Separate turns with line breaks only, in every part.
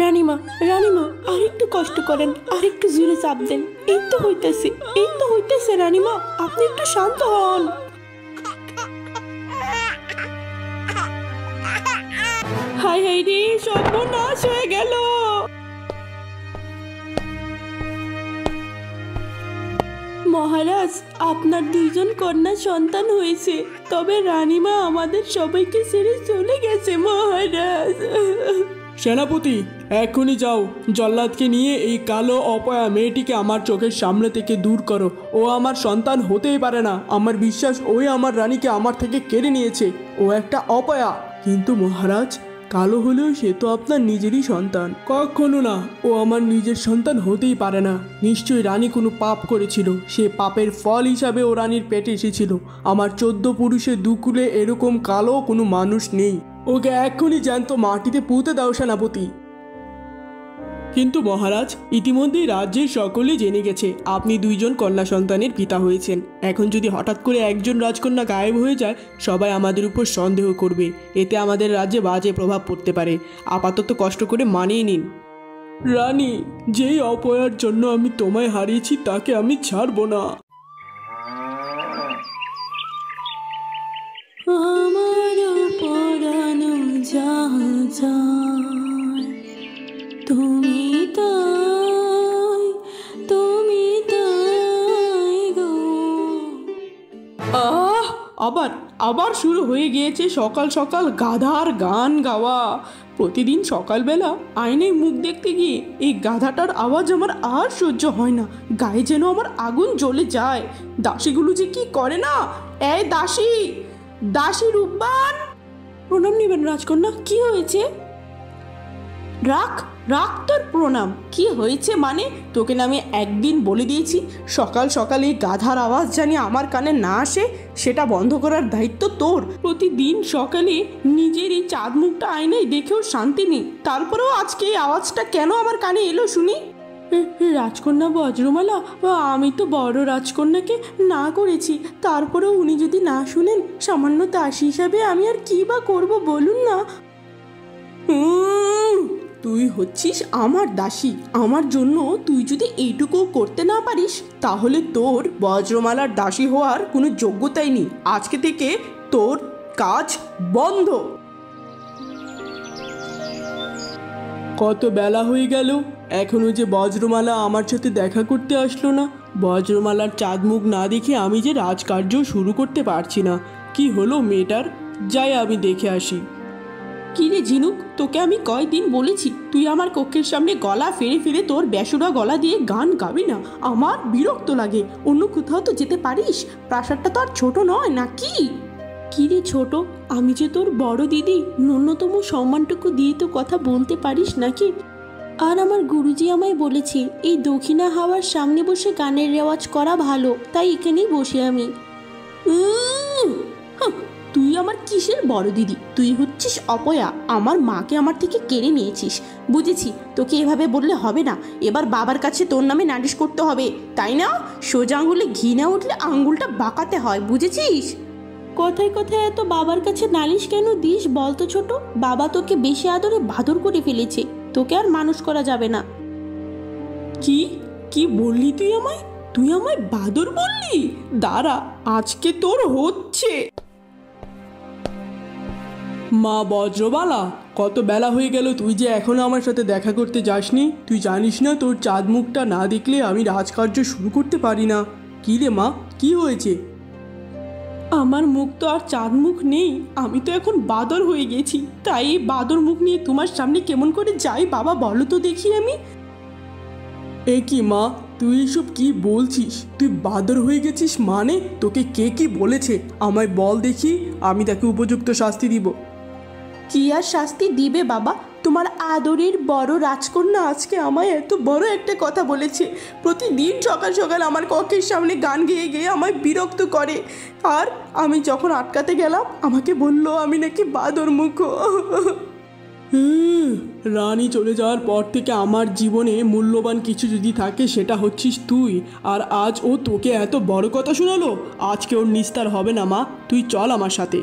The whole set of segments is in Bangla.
রানীমা, রানীমা, আর একটু কষ্ট করেন, আর একটু জোরে চাপ দেন। এই তো হইতেছে, এই তো হইতেছে। রানীমা, আপনি একটু শান্ত হন। হাই হাই রে, সর্বনাশ হয়ে গেল। মহারাজ, আপনার 2জন কন্যা সন্তান হয়েছে, তবে রানীমা আমাদের সবাইকে ছেড়ে চলে গেছে মহারাজ।
সেনাপতি, এক্ষুনি যাও, জল্লাদকে নিয়ে এই কালো অপয়া মেয়েটিকে আমার চোখের সামনে থেকে দূর করো। ও আমার সন্তান হতেই পারে না। আমার বিশ্বাস ওই আমার রানীকে আমার থেকে কেড়ে নিয়েছে। ও একটা অপয়া। কিন্তু মহারাজ, কালো হলেও সে তো আপনার নিজেরই সন্তান। কখনো না, ও আমার নিজের সন্তান হতেই পারে না। নিশ্চয়ই রানী কোনো পাপ করেছিল, সে পাপের ফল হিসাবে ও রানীর পেটে এসেছিল। আমার 14 পুরুষের দুকুলে এরকম কালো কোনো মানুষ নেই। ওকে এক্ষুনি জ্যান্ত মাটিতে পুঁতে দাও সেনাপতি। কিন্তু মহারাজ, ইতিমধ্যেই রাজ্যের সকলেই জেনে গেছে আপনি 2জন কন্যা সন্তানের পিতা হয়েছেন। এখন যদি হঠাৎ করে একজন রাজকন্যা গায়েব হয়ে যায়, সবাই আমাদের উপর সন্দেহ করবে। এতে আমাদের রাজ্যে বাজে প্রভাব পড়তে পারে। আপাতত কষ্ট করে মানিয়ে নিন। রানী, যেই অপয়ার জন্য আমি তোমায় হারিয়েছি তাকে আমি ছাড়বো না।
আমার পরানো যায়, তুমি তাই, তুমি তাই গো। আবার আবার শুরু হয়ে গিয়েছে সকাল সকাল গাধার গান গাওয়া। প্রতিদিন সকালবেলা আয়নায় মুখ দেখতে গিয়ে এই গাধাটার আওয়াজ আমার আর সহ্য হয় না। গায়ে যেন আমার আগুন জ্বলে যায়। দাসীগুলো যে কি করে না। এই দাসী, দাসী রূপবান, প্রণাম নিবেন রাজকন্যা। কি হয়েছে? রাখ রাখ তোর প্রণাম। কি হয়েছে মানে? তোকে না আমি একদিন বলে দিয়েছি, সকাল সকাল এই গাধার আওয়াজ জানি আমার কানে না আসে, সেটা বন্ধ করার দায়িত্ব তোর। প্রতিদিন সকালে নিজের এই চাঁদ মুখটা আয়নায় দেখেও শান্তি নেই, তারপরেও আজকে এই আওয়াজটা কেন আমার কানে এলো শুনি? রাজকন্যা বজ্রমালা, আমি তো বড় রাজকন্যাকে না করেছি, তারপরেও উনি যদি না শুনেন, সামান্য দাসী হিসাবে আমি আর কি বা করবো বলুন না। তুই হচ্ছিস আমার দাসী, আমার জন্য তুই যদি এইটুকু করতে না পারিস, তাহলে তোর বজ্রমালার দাসী হওয়ার কোনো যোগ্যতাই নেই। আজকে থেকে তোর কাজ বন্ধ।
কত বেলা হয়ে গেল, এখনো যে বজ্রমালা আমার সাথে দেখা করতে আসলো না। বজ্রমালার চাঁদ মুখ না দেখে আমি যে রাজকার্য শুরু করতে পারছি না। কি হলো মেয়েটার? যাই আমি দেখে আসি।
কি রে ঝিনুক, তোকে আমি কয়দিন বলেছি তুই আমার কক্ষের সামনে গলা ফিরে ফিরে তোর বেসুরা গলা দিয়ে গান গাবি না। আমার বিরক্ত লাগে। অন্য কোথাও তো যেতে পারিস, প্রাসাদটা তো আর ছোট নয় নাকি? কি রে ছোট, আমি যে তোর বড় দিদি, ন্যূনতম সম্মানটুকু দিয়ে তো কথা বলতে পারিস নাকি? আর আমার গুরুজি আমায় বলেছে এই দক্ষিণা হাওয়ার সামনে বসে গানের রেওয়াজ করা ভালো, তাই এখানেই বসে আমি। তুই আমার কিসের বড় দিদি? তুই হচ্ছিস অপয়া। আমার মাকে আমার থেকে কেড়ে নিয়েছিস। বুঝেছি, তোকে এভাবে বললে হবে না। এবার বাবার কাছে তোর নামে নালিশ করতে হবে, তাই না? সোজা আঙুলে ঘি না উঠলে আঙুলটা বাঁকাতে হয়, বুঝেছিস? কথায় কথায় এত বাবার কাছে নালিশ কেন দিস বলতো ছোট? বাবা তোকে বেশি আদরে বাদর করে ফেলেছে, তোকে আর মানুষ করা যাবে না। কি কি বললি তুই আমায়? তুই আমায় বাদর বললি? দাঁড়া, আজকে তোর হচ্ছে।
মা বজ্রবালা, কত বেলা হয়ে গেল, তুই যে এখনো আমার সাথে দেখা করতে যাসনি? তুই জানিস না তোর চাঁদ মুখটা না দেখলে আমি রাজকার্য শুরু করতে পারি না? কি রে মা, কি হয়েছে?
আমার মুখ তো আর চাঁদ মুখ নেই, আমি তো এখন বাদর হয়ে গেছি। তাই এই বাদর মুখ নিয়ে তোমার সামনে কেমন করে যাই বাবা, বলো তো দেখি আমি।
এ কি মা, তুই এসব কি বলছিস? তুই বাদর হয়ে গেছিস মানে? তোকে কে কি বলেছে আমায় বল দেখি, আমি তাকে উপযুক্ত শাস্তি দিব।
কি আর শাস্তি দিবে বাবা? তোমার আদরের বড় রাজকন্যা আজকে আমায় এত বড় একটা কথা বলেছে। প্রতিদিন সকাল সকাল আমার কক্ষের সামনে গান গেয়ে গেয়ে আমায় বিরক্ত করে। আর আমি যখন আটকাতে গেলাম, আমাকে বললো আমি নাকি বাদর মুখ।
রানী চলে যাওয়ার পর থেকে আমার জীবনে মূল্যবান কিছু যদি থাকে সেটা হচ্ছিস তুই। আর আজ ও তোকে এত বড় কথা শোনালো। আজকে ওর নিস্তার হবে না মা, তুই চল আমার সাথে।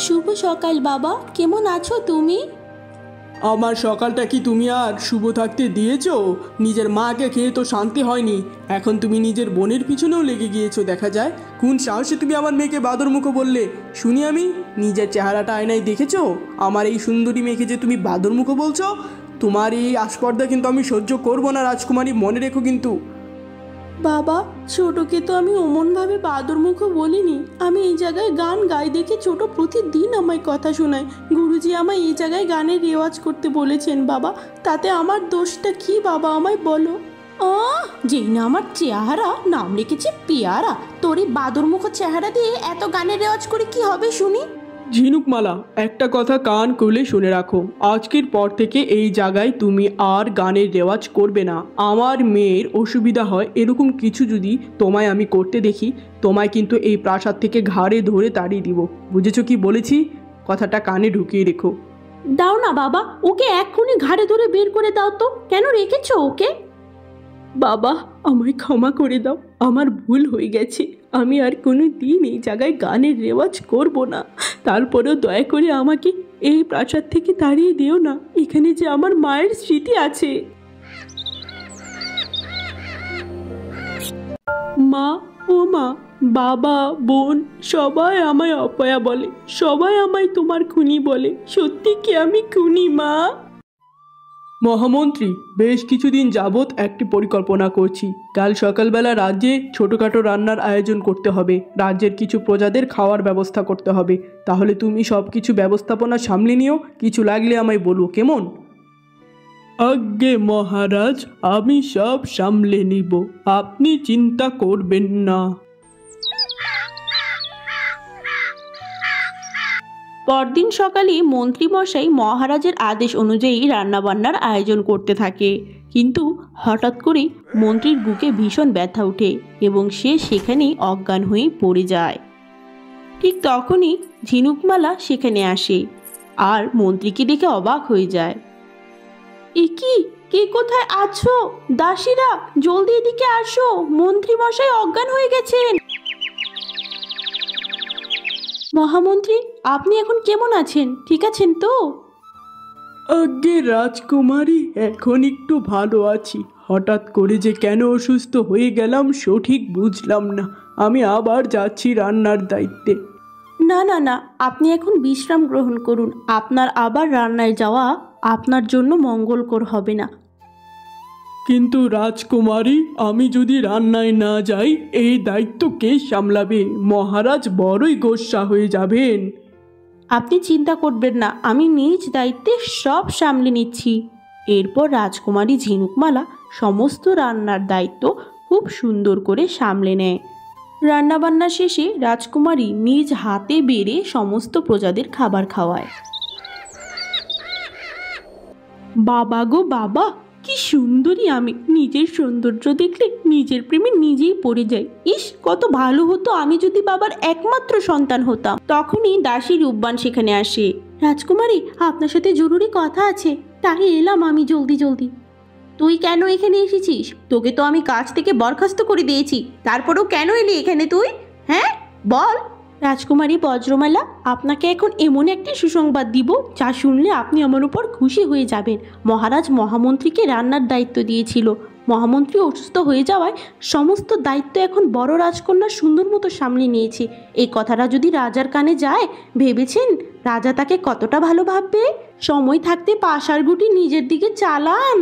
শুভ সকাল বাবা, কেমন আছো তুমি?
আমার সকালটা কি তুমি আর শুভ থাকতে দিয়েছো? নিজের মাকে খেয়ে তো শান্তি হয়নি, এখন তুমি নিজের বোনের পিছনেও লেগে গিয়েছো দেখা যায়। কোন সাহসে তুমি আমার মেয়েকে বাদরমুখো বললে শুনি আমি? নিজের চেহারাটা আয়নায় দেখেছো? আমার এই সুন্দরী মেয়েকে যে তুমি বাদরমুখো বলছো? তোমার এই আস্পর্ধা কিন্তু আমি সহ্য করবো না রাজকুমারী, মনে রেখো কিন্তু।
বাবা, ছোটকে তো আমি অমনভাবে বাদরমুখো বলিনি। আমি এই জায়গায় গান গাই দেখে ছোট প্রতিদিন আমায় কথা শোনায়। গুরুজি আমায় এই জায়গায় গানের রেওয়াজ করতে বলেছেন বাবা, তাতে আমার দোষটা কি বাবা, আমায় বলো। যেই না আমার চেহারা নাম রেখেছে পেয়ারা, তোর এই বাদরমুখো চেহারা দিয়ে এত গানের রেওয়াজ করে কি হবে শুনি?
ঝিনুকমালা, একটা কথা কান খুলে শুনে রাখো, আজকের পর থেকে এই জায়গায় তুমি আর গানের রেওয়াজ করবে না। আমার মেয়ের অসুবিধা হয় এরকম কিছু যদি তোমায় আমি করতে দেখি, তোমায় কিন্তু এই প্রাসাদ থেকে ঘাড়ে ধরে তাড়িয়ে দিব। বুঝেছো কি বলেছি? কথাটা কানে ঢুকিয়ে রেখো।
দাও না বাবা, ওকে এক্ষুনি ঘাড়ে ধরে বের করে দাও তো। কেন রেখেছো ওকে?
বাবা, আমায় ক্ষমা করে দাও, আমার ভুল হয়ে গেছে। আমি আর কোনো দিন এই জায়গায় গানের রেওয়াজ করব না। তারপরেও দয়া করে আমাকে এই প্রাসাদ থেকে তাড়িয়ে দিও না। এখানে যে আমার মায়ের স্মৃতি আছে। মা, ও মা, বাবা, বোন সবাই আমায় অপয়া বলে, সবাই আমায় তোমার খুনি বলে। সত্যি কি আমি খুনি মা?
মহামন্ত্রী, বেশ কিছুদিন যাবৎ একটি পরিকল্পনা করছি। কাল সকালবেলা রাজ্যে ছোটোখাটো রান্নার আয়োজন করতে হবে, রাজ্যের কিছু প্রজাদের খাওয়ার ব্যবস্থা করতে হবে। তাহলে তুমি সব কিছু ব্যবস্থাপনা সামলে নিও, কিছু লাগলে আমায় বলো, কেমন? আজ্ঞে মহারাজ, আমি সব সামলে নিব, আপনি চিন্তা করবেন না।
পরদিন সকালে মন্ত্রীমশাই মহারাজের আদেশ অনুযায়ী রান্নাবান্নার আয়োজন করতে থাকে। কিন্তু হঠাৎ করে মন্ত্রীর বুকে ভীষণ ব্যথা ওঠে এবং সে সেখানেই অজ্ঞান হয়ে পড়ে যায়। ঠিক তখনই ঝিনুকমালা সেখানে আসে আর মন্ত্রীকে দেখে অবাক হয়ে যায়। এ কি, কে কোথায় আছো? দাসীরা জলদি এদিকে আসো, মন্ত্রীমশাই অজ্ঞান হয়ে গেছেন। মহামন্ত্রী, আপনি এখন কেমন আছেন? ঠিক আছেন তো?
আজ্ঞে রাজকুমারী, এখন একটু ভালো আছি। হঠাৎ করে যে কেন অসুস্থ হয়ে গেলাম সঠিক বুঝলাম না। আমি আবার যাচ্ছি রান্নার দায়িত্বে।
না না না, আপনি এখন বিশ্রাম গ্রহণ করুন। আপনার আবার রান্নায় যাওয়া আপনার জন্য মঙ্গলকর হবে না।
কিন্তু রাজকুমারী, আমি যদি রান্নায় না যাই এই দায়িত্ব কে সামলাবে? মহারাজ বড়ই গোস্বা হয়ে যাবেন।
আপনি চিন্তা করবেন না, আমি নিজ দায়িত্বে সব সামলে নিচ্ছি। এরপর রাজকুমারী ঝিনুকমালা সমস্ত রান্নার দায়িত্ব খুব সুন্দর করে সামলে নেয়। রান্নাবান্না শেষে রাজকুমারী নিজ হাতে বেড়ে সমস্ত প্রজাদের খাবার খাওয়ায়। বাবা গো বাবা, কি সুন্দরী আমি! নিজের সৌন্দর্য দেখলে নিজের প্রেমে নিজেই পড়ে যাই। ইস, কত ভালো হতো আমি যদি বাবার একমাত্র সন্তান হতাম। তখনই দাসী রূপবান সেখানে আসে। রাজকুমারী, আপনার সাথে জরুরি কথা আছে, তাই এলাম আমি জলদি জলদি। তুই কেন এখানে এসেছিস? তোকে তো আমি কাজ থেকে বরখাস্ত করে দিয়েছি, তারপরেও কেন এলি এখানে তুই? হ্যাঁ, বল। রাজকুমারী বজ্রমালা, আপনাকে এখন এমন একটি সুসংবাদ দিব যা শুনলে আপনি আমার উপর খুশি হয়ে যাবেন। মহারাজ মহামন্ত্রীকে রান্নার দায়িত্ব দিয়েছিল। মহামন্ত্রী অসুস্থ হয়ে যাওয়ায় সমস্ত দায়িত্ব এখন বড় রাজকন্যা সুন্দর মতো সামলে নিয়েছে। এই কথাটা যদি রাজার কানে যায়, ভেবেছেন রাজা তাকে কতটা ভালো ভাববে? সময় থাকতে পাশার গুটি নিজের দিকে চালান।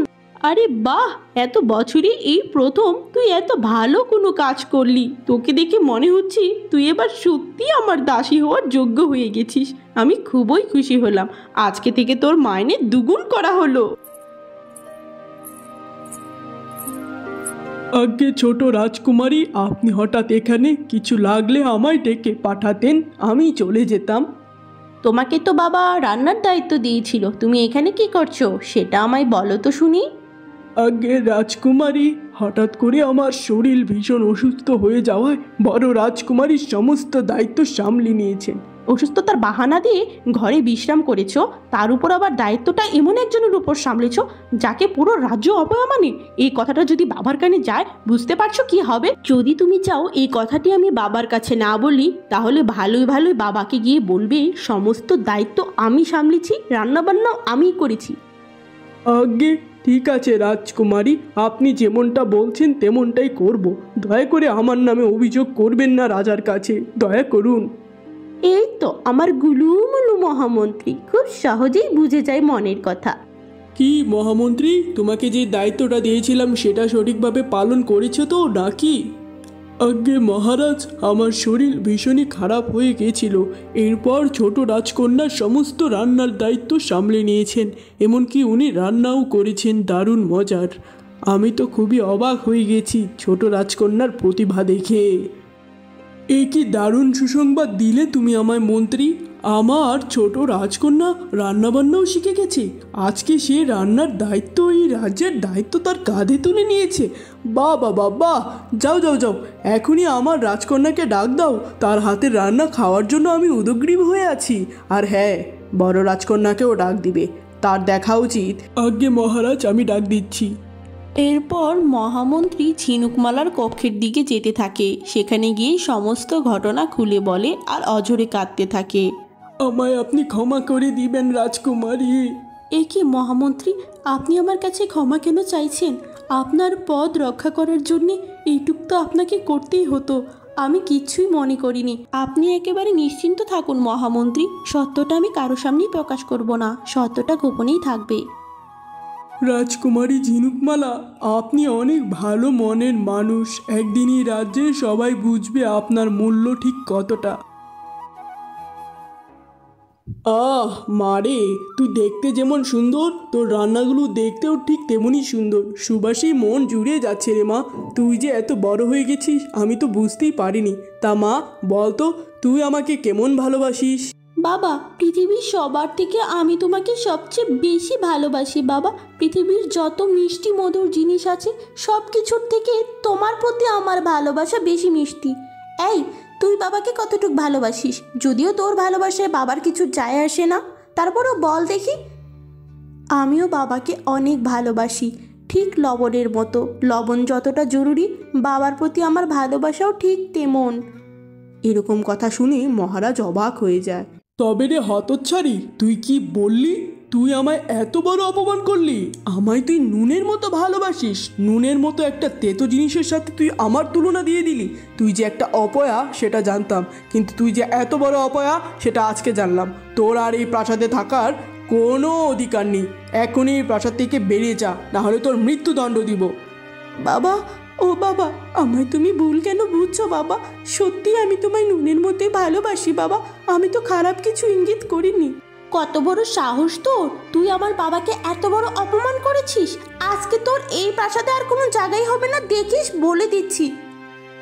আরে বাহ, এত বছরে এই প্রথম তুই এত ভালো কোনো কাজ করলি। তোকে দেখে মনে হচ্ছে তুই এবার সত্যি আমার দাসী হওয়ার যোগ্য হয়ে গেছিস। আমি খুবই খুশি হলাম। আজকে থেকে তোর মাইনে দ্বিগুণ করা হলো।
আজ্ঞে ছোট রাজকুমারী, আপনি হঠাৎ এখানে, কিছু লাগলে আমায় ডেকে পাঠাতেন, আমি চলে যেতাম।
তোমাকে তো বাবা রান্নার দায়িত্ব দিয়েছিল, তুমি এখানে কি করছো সেটা আমায় বলো তো শুনি।
আজ্ঞে রাজকুমারী, হঠাৎ করে আমার শরীর ভীষণ অসুস্থ হয়ে যাওয়ায় বড় রাজকুমারী সমস্ত দায়িত্ব সামলে নিয়েছেন।
অসুস্থতার বাহানা দিয়ে ঘরে বিশ্রাম করেছো, তার উপর আবার দায়িত্বটা এমন একজনের উপর সামলেছো যাকে পুরো রাজ্য অপয়া মানে। এই কথাটা যদি বাবার কানে যায়, বুঝতে পারছো কি হবে? যদি তুমি চাও এই কথাটি আমি বাবার কাছে না বলি, তাহলে ভালোই ভালোই বাবাকে গিয়ে বলবে সমস্ত দায়িত্ব আমি সামলেছি, রান্নাবান্নাও আমিই করেছি।
আগে ঠিক আছে রাজকুমারী, আপনি যেমনটা বলছেন তেমনটাই করব। দয়া করে আমার নামে অভিযোগ করবেন না রাজার কাছে, দয়া করুন।
এই তো আমার গুলুমুলু মহামন্ত্রী খুব সহজেই বুঝে যায় মনের কথা।
কি মহামন্ত্রী, তোমাকে যে দায়িত্বটা দিয়েছিলাম সেটা সঠিকভাবে পালন করেছো তো নাকি? আগে মহারাজ, আমার শরীর ভীষণই খারাপ হয়ে গিয়েছিল। এরপর ছোট রাজকন্যার সমস্ত রান্নার দায়িত্ব সামলে নিয়েছেন, এমনকি উনি রান্নাও করেছেন দারুণ মজার। আমি তো খুবই অবাক হয়ে গেছি ছোট রাজকন্যার প্রতিভা দেখে। এই কি দারুণ সুসংবাদ দিলে তুমি আমায় মন্ত্রী। আমার ছোট রাজকন্যা রান্নাবান্নাও শিখে গেছে। আজকে সে রান্নার দায়িত্ব, এই রাজ্যের দায়িত্ব তার কাঁধে তুলে নিয়েছে। বাহ বাহ বাহ বাহ! যাও যাও যাও, এখনই আমার রাজকন্যাকে ডাক দাও। তার হাতের রান্না খাওয়ার জন্য আমি উদগ্রীব হয়ে আছি। আর হ্যাঁ, বড় রাজকন্যাকেও ডাক দিবে, তার দেখা উচিত। আজ্ঞে মহারাজ, আমি ডাক দিচ্ছি।
এরপর মহামন্ত্রী ঝিনুকমালার কক্ষের দিকে যেতে থাকে। সেখানে গিয়ে সমস্ত ঘটনা খুলে বলে আর অঝরে কাঁদতে থাকে।
আমায় আপনি ক্ষমা করে দিবেন রাজকুমারী।
এ কি মহামন্ত্রী, আপনি আমার কাছে ক্ষমা কেন চাইছেন? আপনার পদ রক্ষা করার জন্যে এইটুক তো আপনাকে করতেই হতো। আমি কিচ্ছুই মনে করিনি। আপনি একেবারে নিশ্চিন্ত থাকুন মহামন্ত্রী, সত্যটা আমি কারো সামনেই প্রকাশ করব না, সত্যটা গোপনেই থাকবে।
রাজকুমারী ঝিনুকমালা, আপনি অনেক ভালো মনের মানুষ। একদিনই রাজ্যে সবাই বুঝবে আপনার মূল্য ঠিক কতটা। আহ মারে, তুই দেখতে যেমন সুন্দর, তোর রান্নাগুলো দেখতেও ঠিক তেমনই সুন্দর। সুবাসেই মন জুড়িয়ে যাচ্ছে রে মা। তুই যে এত বড় হয়ে গেছিস আমি তো বুঝতেই পারিনি। তা মা, বল তো তুই আমাকে কেমন ভালোবাসিস?
বাবা, পৃথিবীর সবার থেকে আমি তোমাকে সবচেয়ে বেশি ভালোবাসি বাবা। পৃথিবীর যত মিষ্টি মধুর জিনিস আছে সব কিছুর থেকে তোমার প্রতি আমার ভালোবাসা বেশি মিষ্টি। এই, তুই বাবাকে কতটুকু ভালোবাসিস? যদিও তোর ভালোবাসায় বাবার কিছু যায় আসে না, তারপরেও বল দেখি। আমিও বাবাকে অনেক ভালোবাসি, ঠিক লবণের মতো। লবণ যতটা জরুরি, বাবার প্রতি আমার ভালোবাসাও ঠিক তেমন।
এরকম কথা শুনে মহারাজ অবাক হয়ে যায়।
তবে রে হতচ্ছাড়ি, তুই কি বললি? তুই আমায় এত বড় অপমান করলি? আমায় তুই নুনের মতো ভালোবাসিস? নুনের মতো একটা তেতো জিনিসের সাথে তুই আমার তুলনা দিয়ে দিলি। তুই যে একটা অপয়া সেটা জানতাম, কিন্তু তুই যে এত বড় অপয়া সেটা আজকে জানলাম। তোর আর এই প্রাসাদে থাকার কোনো অধিকার নেই। এখনই এই প্রাসাদ থেকে বেরিয়ে যা, না হলে তোর মৃত্যুদণ্ড দিব।
বাবা, ও বাবা, আমায় তুমি ভুল কেন বুঝছো বাবা? সত্যি আমি তোমায় নুনের মধ্যে ভালোবাসি বাবা, আমি তো খারাপ কিছু ইঙ্গিত করিনি। কত বড় সাহস তোর! তুই আমার বাবাকে এত বড় অপমান করেছিস। আজকে তোর এই প্রাসাদে আর কোনো জায়গাই হবে না, দেখিস, বলে দিচ্ছি।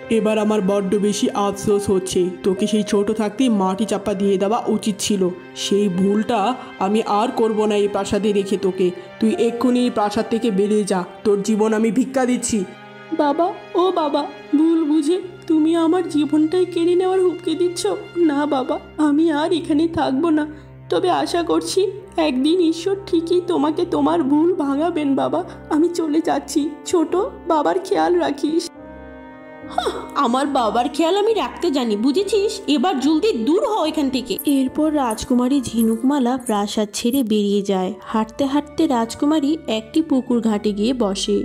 এবার আমার বড্ড বেশি আফসোস হচ্ছে। তোকে সেই ছোট থাকতেই মাটি চাপা দিয়ে দেওয়া উচিত ছিল। সেই ভুলটা আমি আর করব না এই প্রাসাদে রেখে তোকে। তুই এক্ষুনি এই প্রাসাদ থেকে বেরিয়ে যা, তোর জীবন আমি ভিক্ষা দিচ্ছি।
বাবা, ও বাবা, ভুল বুঝে তুমি আমার জীবনটাই কেড়ে নেওয়ার হুমকি দিচ্ছ। না বাবা, আমি আর এখানে থাকবো না। তবে আশা করছি একদিন ঈশ্বর ঠিকই তোমাকে তোমার ভুল ভাঙাবেন বাবা। আমি চলে যাচ্ছি। ছোট, বাবার খেয়াল রাখিস। আমার বাবার খেয়াল আমি রাখতে জানি, বুঝেছিস? এবার জলদি দূর হও এখান থেকে। এরপর রাজকুমারী ঝিনুকমালা প্রাসাদ ছেড়ে বেরিয়ে যায়। হাঁটতে হাঁটতে রাজকুমারী একটি পুকুর ঘাটে গিয়ে বসে।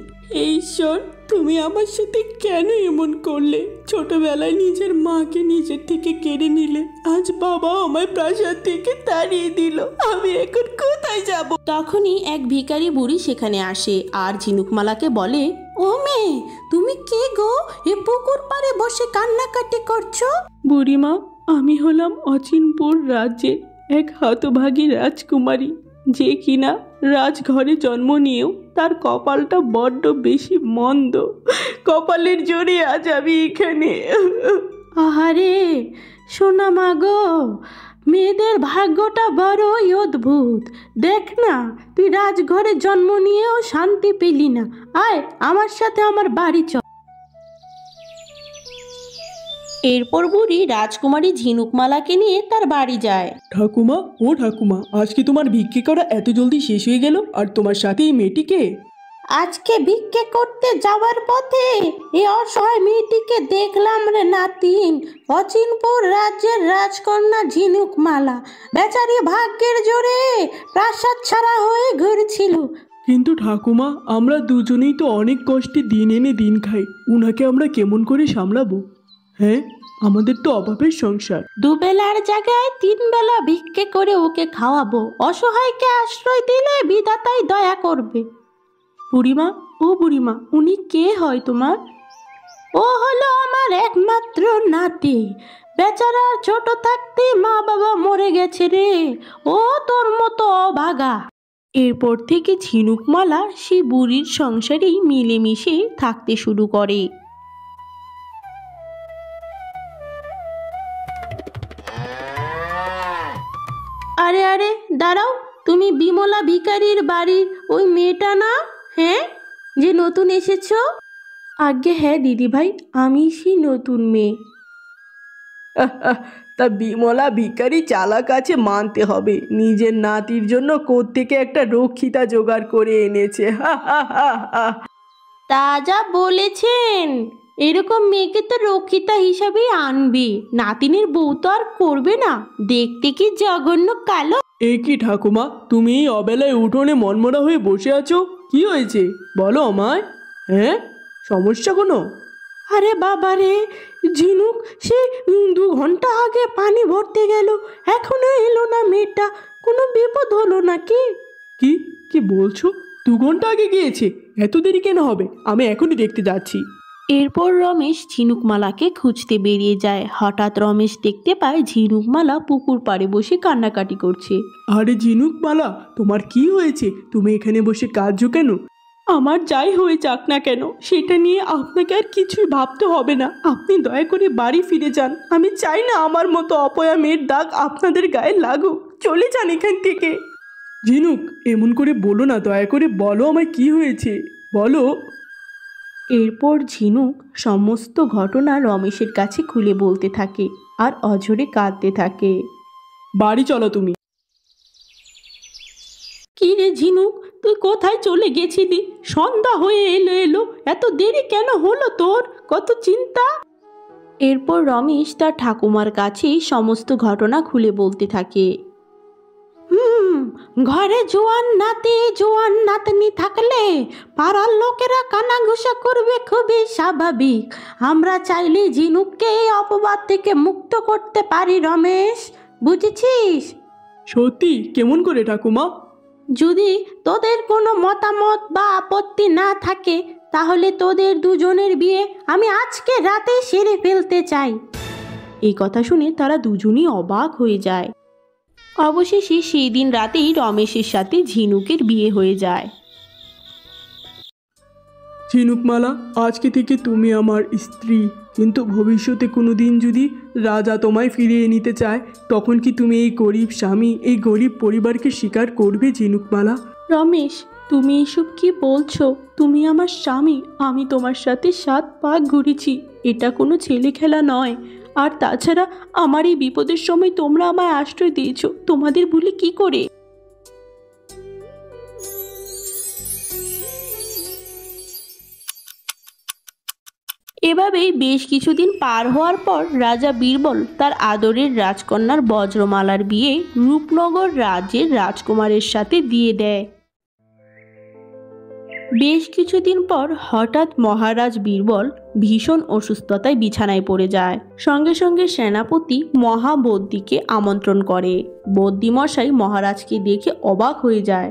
ঈশ্বর, তুমি আমার সাথে কেন এমন করলে? ছোটবেলায় নিজের মাকে নিজের থেকে কেড়ে নিলে, আজ বাবা আমায় প্রাসাদ থেকে তাড়িয়ে দিল। আমি এখন কোথায় যাব? তখনই এক ভিখারি বুড়ি সেখানে আসে আর ঝিনুকমালাকে বলে, ও মেয়ে, তুমি কে গো? এ পুকুর পাড়ে বসে কান্নাকাটি করছো? বুড়িমা, আমি হলাম অচিনপুর রাজ্যের এক হতভাগী রাজকুমারী, যে কিনা রাজঘরে জন্ম নিয়েও তার কপালটা বড্ড বেশি মন্দ। কপালের জোরে আজ আমি এখানে। আহারে সোনা মা গো, মেয়েদের ভাগ্যটা বড়ই অদ্ভুত। দেখ না, তুই রাজঘরে জন্ম নিয়েও শান্তি পেলি না। আয় আমার সাথে আমার বাড়ি চল। এরপর বুড়ি রাজকুমারী ঝিনুকমালাকে নিয়ে তার বাড়ি যায়।
ঠাকুমা, ও ঠাকুমা, আজকে তোমার ভিক্ষে করা এত জলদি শেষ হয়ে গেল, আর তোমার সাথে এই মেয়েটিকে?
আজকে ভিক্ষে করতে যাওয়ার পথে এই অসহায় মেয়েটিকে দেখলাম রে নাতিন। অচিনপুর রাজ্যের রাজকন্যা ঝিনুকমালা বেচারি ভাগ্যের জোরে প্রাসাদ ছাড়া হয়ে ঘুরছিল।
কিন্তু ঠাকুমা, আমরা দুজনেই তো অনেক কষ্টে দিন এনে দিন খাই, উনাকে আমরা কেমন করে সামলাবো? হ্যাঁ, আমাদের তো অভাবের সংসার।
দুবেলার জায়গায় 3 বেলা ভিক্ষে করে ওকে খাওয়াবো। অসহায়কে আশ্রয় দিলে বিধাতাই দয়া করবে। বুড়িমা, ও বুড়িমা, উনি কে হয় তোমার? ও হলো আমার একমাত্র নাতি। বেচারা ছোট থাকতে মা বাবা মরে গেছে রে। ও তোর মতো অভাগা। এরপর থেকে ঝিনুকমালা সে বুড়ির সংসারেই মিলেমিশে থাকতে শুরু করে। আরে আরে দাঁড়াও, তুমি বিমলা ভিখারির বাড়ির ওই মেয়েটা না? হ্যাঁ, যে নতুন এসেছো? আজ্ঞে হ্যাঁ দিদি ভাই, আমি সেই নতুন মেয়ে।
তা বিমলা ভিখারি চালাক আছে মানতে হবে, নিজের নাতির জন্য কোত্থেকে একটা রক্ষিতা জোগাড় করে এনেছে।
তা যা বলেছেন, এরকম মেয়েকে তো রক্ষিতা হিসাবেই আনবি। নাতিনের বউ তো আর করবে না। দেখতে কি জঘন্য কালো।
এ কি ঠাকুমা, তুমি এই অবেলায় উঠোনে মনমরা হয়ে বসে আছো? কি হয়েছে বলো আমায়। হ্যাঁ, সমস্যা কোনো?
আরে বাবা রে, ঝিনুক সে 2 ঘন্টা আগে পানি ভরতে গেল, এখনো এলো না মেয়েটা। কোনো বিপদ হলো নাকি?
কি কি বলছো? 2 ঘন্টা আগে গিয়েছে? এত দেরি কেন হবে? আমি এখনই দেখতে যাচ্ছি।
এরপর রমেশ ঝিনুকমালাকে খুঁজতে বেরিয়ে যায়। হঠাৎ রমেশ দেখতে পায় ঝিনুকমালা পুকুর পাড়ে বসে কান্নাকাটি করছে।
আরে ঝিনুকমালা, তোমার কি হয়েছে? তুমি এখানে বসে কাঁদছো কেন?
আমার যাই হয়ে যাক না কেন, সেটা নিয়ে আপনাকে আর কিছুই ভাবতে হবে না। আপনি দয়া করে বাড়ি ফিরে যান। আমি চাই না আমার মতো অপয়া মেয়ের দাগ আপনাদের গায়ে লাগুক। চলে যান এখান থেকে।
ঝিনুক, এমন করে বলো না, দয়া করে বলো আমায় কি হয়েছে, বলো।
এরপর ঝিনুক সমস্ত ঘটনা রমেশের কাছে খুলে বলতে থাকে আর অঝরে কাঁদতে থাকে।
বাড়ি চলো তুমি।
কি রে ঝিনুক, তুই কোথায় চলে গেছিলি? সন্ধ্যা হয়ে এলো, এত দেরি কেন হলো তোর? কত চিন্তা। এরপর রমেশ তার ঠাকুমার কাছে সমস্ত ঘটনা খুলে বলতে থাকে। ঘরে জোয়ান নাতি জোয়ান নাতনি থাকলে পাড়ার লোকেরা কানাঘুষা করবে, খুবই স্বাভাবিক। আমরা চাইলে ঝিনুককে এই অপবাদ থেকে মুক্ত করতে পারি রমেশ, বুঝেছিস?
সত্যি? কেমন করে ঠাকুমা?
যদি তোদের কোনো মতামত বা আপত্তি না থাকে, তাহলে তোদের দুজনের বিয়ে আমি আজকে রাতে সেরে ফেলতে চাই। এই কথা শুনে তারা দুজনই অবাক হয়ে যায়। অবশেষে সেই দিন রাতেই রমেশের সাথে ঝিনুকের বিয়ে হয়ে যায়।
ঝিনুকমালা, আজকে থেকে তুমি আমার স্ত্রী, কিন্তু ভবিষ্যতে কোনো দিন যদি রাজা তোমায় ফিরিয়ে নিতে চায়, তখন কি তুমি এই গরিব স্বামী, এই গরিব পরিবারকে স্বীকার করবে ঝিনুকমালা?
রমেশ, তুমি এসব কি বলছো? তুমি আমার স্বামী, আমি তোমার সাথে 7 পাক ঘুরেছি। এটা কোনো ছেলে খেলা নয়। আর তাছাড়া আমার এই বিপদের সময় তোমরা আমায় আশ্রয় দিয়েছো, তোমাদের ভুলে কি করে? এভাবেই বেশ কিছুদিন পার হওয়ার পর রাজা বীরবল তার আদরের রাজকন্যার বজ্রমালার বিয়ে রূপনগর রাজ্যের রাজকুমারের সাথে দিয়ে দেয়। বেশ কিছুদিন পর হঠাৎ মহারাজ বীরবল ভীষণ অসুস্থতায় বিছানায় পড়ে যায়। সঙ্গে সঙ্গে সেনাপতি মহাবদ্যিকে আমন্ত্রণ করে। বদ্যিমশাই মহারাজকে দেখে অবাক হয়ে যায়।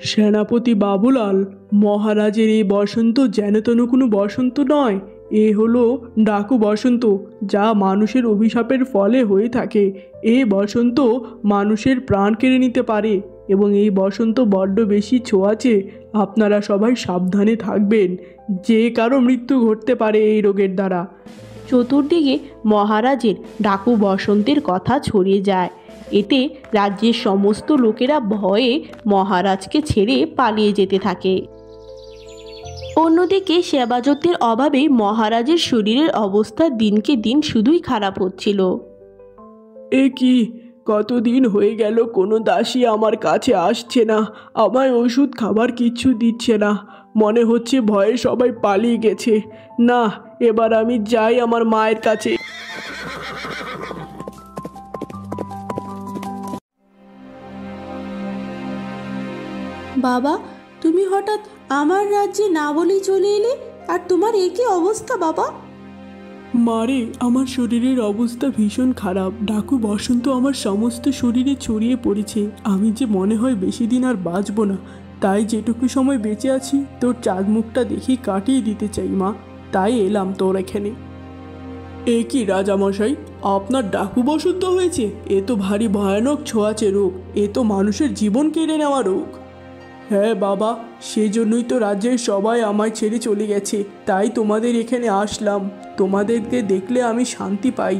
সেনাপতি বাবুলাল, মহারাজের এই বসন্ত যেন তেন কোনো বসন্ত নয়। এ হলো ডাকু বসন্ত, যা মানুষের অভিশাপের ফলে হয়ে থাকে। এই বসন্ত মানুষের প্রাণ কেড়ে নিতে পারে এবং এই বসন্ত বড্ড বেশি ছোঁয়াচে। আপনারা সবাই সাবধানে থাকবেন, যে কারো মৃত্যু ঘটতে পারে এই রোগের দ্বারা।
চতুর্দিকে মহারাজের ডাকু বসন্তের কথা ছড়িয়ে যায়। এতে রাজ্যের সমস্ত লোকেরা ভয়ে মহারাজকে ছেড়ে পালিয়ে যেতে থাকে। অন্যদিকে সেবাযত্নের অভাবে মহারাজের শরীরের অবস্থা দিনকে দিন শুধুই খারাপ হচ্ছিল।
এ কি, কতদিন হয়ে গেল কোনো দাসী আমার কাছে আসছে না, আমায় ওষুধ খাবার কিচ্ছু দিচ্ছে না। মনে হচ্ছে ভয়ে সবাই পালিয়ে গেছে। না, এবার আমি যাই আমার মায়ের কাছে।
বাবা, তুমি হঠাৎ আমার রাজ্যে না বলেই চলে এলে, আর তোমার একই অবস্থা বাবা।
মারে, আমার শরীরের অবস্থা ভীষণ খারাপ। ডাকু বসন্ত আমার সমস্ত শরীরে ছড়িয়ে পড়েছে। আমি যে মনে হয় বেশি দিন আর বাঁচবো না, তাই যেটুকু সময় বেঁচে আছি তোর চাঁদ মুখটা দেখি কাটিয়ে দিতে চাই মা, তাই এলাম তোর এখানে। এ কি রাজামশাই, আপনার ডাকু বসন্ত হয়েছে? এ তো ভারী ভয়ানক ছোঁয়াচে রোগ, এ তো মানুষের জীবন কেড়ে নেওয়া রোগ। হ্যাঁ বাবা, সেই জন্যই তো রাজ্যের সবাই আমায় ছেড়ে চলে গেছে, তাই তোমাদের এখানে আসলাম। তোমাদেরকে দেখলে আমি শান্তি পাই,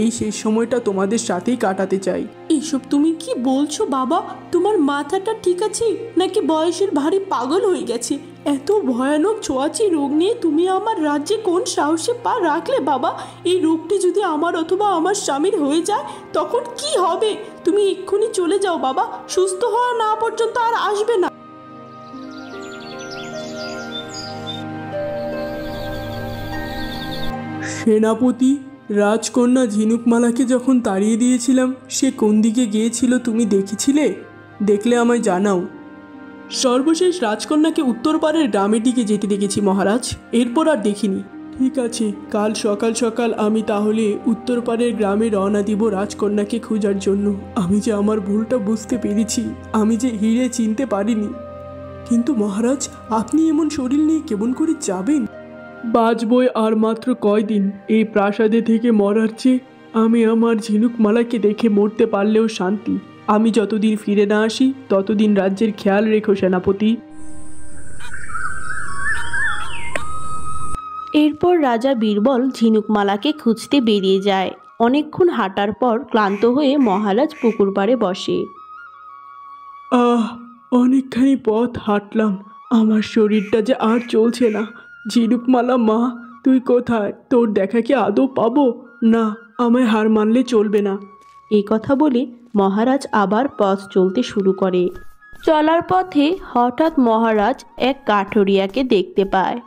এই শেষ সময়টা তোমাদের সাথেই কাটাতে চাই।
এসব তুমি কি বলছো বাবা? তোমার মাথাটা ঠিক আছে নাকি বয়সের ভারী পাগল হয়ে গেছে? এত ভয়ানক ছোঁয়াচে রোগ নিয়ে তুমি আমার রাজ্যে কোন সাহসে পা রাখলে বাবা? এই রোগটি যদি আমার অথবা আমার স্বামীর হয়ে যায় তখন কি হবে? তুমি এক্ষুনি চলে যাও বাবা, সুস্থ হওয়া না পর্যন্ত আর আসবে না।
সেনাপতি, রাজকন্যা ঝিনুকমালাকে যখন তাড়িয়ে দিয়েছিলাম সে কোন দিকে গিয়েছিল তুমি দেখেছিলে? দেখলে আমায় জানাও। সর্বশেষ রাজকন্যাকে উত্তরপাড়ের গ্রামের দিকে যেতে দেখেছি মহারাজ, এরপর আর দেখিনি। ঠিক আছে, কাল সকাল সকাল আমি তাহলে উত্তরপাড়ের গ্রামে রওনা দিব রাজকন্যাকে খোঁজার জন্য। আমি যে আমার ভুলটা বুঝতে পেরেছি, আমি যে হিরে চিনতে পারিনি। কিন্তু মহারাজ, আপনি এমন শরীর নিয়ে কেমন করে যাবেন? বাঁচবই আর মাত্র কয়দিন। এই প্রাসাদে থেকে মরার চেয়ে আমি আমার ঝিনুকমালাকে দেখে মরতে পারলেও শান্তি। আমি যতদিন ফিরে না আসি ততদিন রাজ্যের খেয়াল রেখো সেনাপতি।
এরপর রাজা বীরবল ঝিনুকমালাকে খুঁজতে বেরিয়ে যায়। অনেকক্ষণ হাঁটার পর ক্লান্ত হয়ে মহারাজ পুকুর পাড়ে বসে।
অনেকখানি পথ হাঁটলাম, আমার শরীরটা যে আর চলছে না। ঝিনুকমালা মা, তুই কোথায়? তোর দেখা কি আদৌ পাবো? না, আমায় হার মানলে চলবে না।
এই কথা বলে মহারাজ আবার পথ চলতে শুরু করে। চলার পথে হঠাৎ মহারাজ এক কাঠুরিয়াকে দেখতে পায়।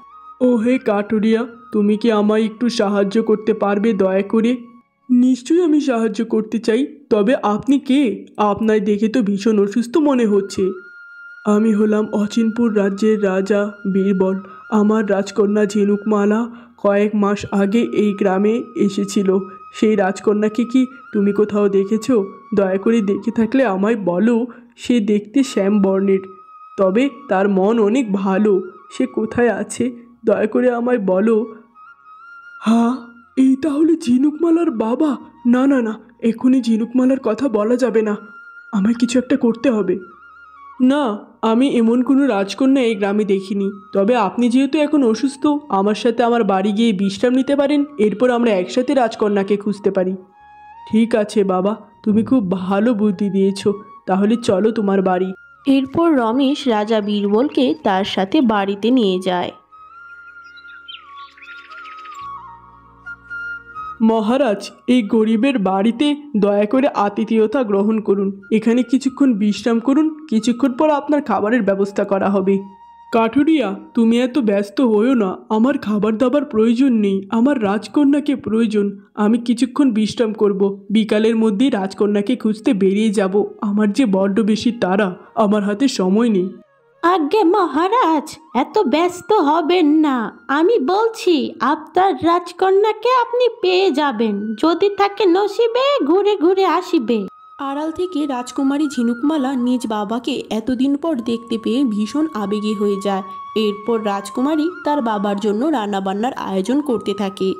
ও হে কাঠুরিয়া, তুমি কি আমায় একটু সাহায্য করতে পারবে দয়া করে? নিশ্চয়ই আমি সাহায্য করতে চাই, তবে আপনি কে? আপনায় দেখে তো ভীষণ অসুস্থ মনে হচ্ছে। আমি হলাম অচিনপুর রাজ্যের রাজা বীরবল। আমার রাজকন্যা ঝিনুকমালা কয়েক মাস আগে এই গ্রামে এসেছিল। সেই রাজকন্যাকে কি তুমি কোথাও দেখেছো? দয়া করে দেখে থাকলে আমায় বলো। সে দেখতে শ্যামবর্ণের, তবে তার মন অনেক ভালো। সে কোথায় আছে দয়া করে আমায় বলো। হ্যাঁ, এই তাহলে ঝিনুকমালার বাবা? না না না, এখনই ঝিনুকমালার কথা বলা যাবে না, আমায় কিছু একটা করতে হবে। না, আমি এমন কোনো রাজকন্যা এই গ্রামে দেখিনি। তবে আপনি যেহেতু এখন অসুস্থ, আমার সাথে আমার বাড়ি গিয়ে বিশ্রাম নিতে পারেন, এরপর আমরা একসাথে রাজকন্যাকে খুঁজতে পারি। ঠিক আছে বাবা, তুমি খুব ভালো বুদ্ধি দিয়েছো, তাহলে চলো তোমার বাড়ি।
এরপর রমেশ রাজা বীরবলকে তার সাথে বাড়িতে নিয়ে যায়।
মহারাজ, এই গরিবের বাড়িতে দয়া করে আতিথেয়তা গ্রহণ করুন। এখানে কিছুক্ষণ বিশ্রাম করুন, কিছুক্ষণ পর আপনার খাবারের ব্যবস্থা করা হবে। কাঠুরিয়া, তুমি এত ব্যস্ত হয়েও না, আমার খাবার দাবার প্রয়োজন নেই, আমার রাজকন্যাকে প্রয়োজন। আমি কিছুক্ষণ বিশ্রাম করব, বিকালের মধ্যেই রাজকন্যাকে খুঁজতে বেরিয়ে যাব। আমার যে বড্ড বেশি তাড়া, আমার হাতে সময় নেই।
আজ্ঞে মহারাজ, এত ব্যস্ত হবেন না। আমি বলছি আপনার রাজকন্যাকে আপনি পেয়ে যাবেন, যদি থাকে নসিবে ঘুরে ঘুরে আসিবে। আড়াল থেকে রাজকুমারী ঝিনুকমালা নিজ বাবাকে এতদিন পর দেখতে পেয়ে ভীষণ আবেগী হয়ে যায়। এরপর রাজকুমারী তার বাবার জন্য রান্নাবান্নার আয়োজন করতে থাকে।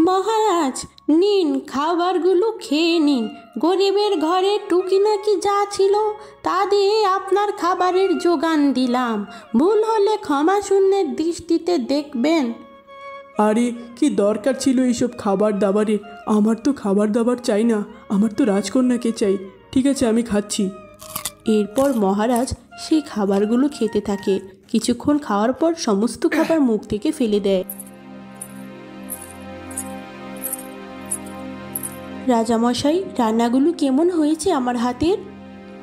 মহারাজ, নিন, খাবারগুলো খেয়ে নিন। গরিবের ঘরে টুকিনাকি যা ছিল তা দিয়ে আপনার খাবারের যোগান দিলাম। ভুল হলে ক্ষমা শূন্যের দৃষ্টিতে দেখবেন।
আরে কি দরকার ছিল এইসব খাবার দাবারের? আমার তো খাবার দাবার চাই না, আমার তো রাজকন্যাকে চাই। ঠিক আছে, আমি খাচ্ছি।
এরপর মহারাজ সেই খাবারগুলো খেতে থাকে। কিছুক্ষণ খাওয়ার পর সমস্ত খাবার মুখ থেকে ফেলে দেয়। রাজামশাই, রান্নাগুলো কেমন হয়েছে আমার হাতের?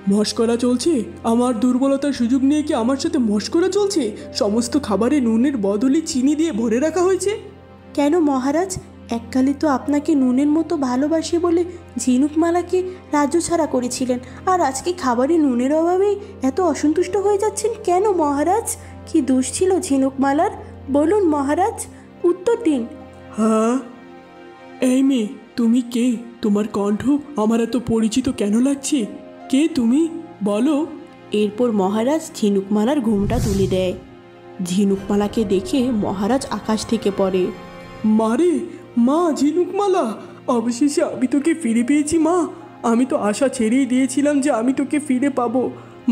মশকরা চলছে? আমার দুর্বলতার সুযোগ নিয়ে কি আমার সাথে মশকরা চলছে? সমস্ত খাবারে নুনের বদলে চিনি দিয়ে ভরে রাখা হয়েছে।
কেন মহারাজ? এককালে তো আপনাকে নুনের মতো ভালোবাসে বলে ঝিনুকমালাকে রাজ্য ছাড়া করেছিলেন, আর আজকে খাবারে নুনের অভাবেই এত অসন্তুষ্ট হয়ে যাচ্ছেন কেন মহারাজ? কি দোষ ছিল ঝিনুকমালার? বলুন মহারাজ, উত্তর দিন।
হ্যাঁ, এই মেয়ে, তুমি কে? তোমার কণ্ঠ আমার এত পরিচিত কেন লাগছে? কে তুমি, বলো।
এরপর মহারাজ ঝিনুকমালার ঘুমটা তুলে দেয়। ঝিনুকমালাকে দেখে মহারাজ আকাশ থেকে পড়ে।
মারে, মা ঝিনুকমালা, অবশেষে আমি তোকে ফিরে পেয়েছি মা। আমি তো আশা ছেড়েই দিয়েছিলাম যে আমি তোকে ফিরে পাবো।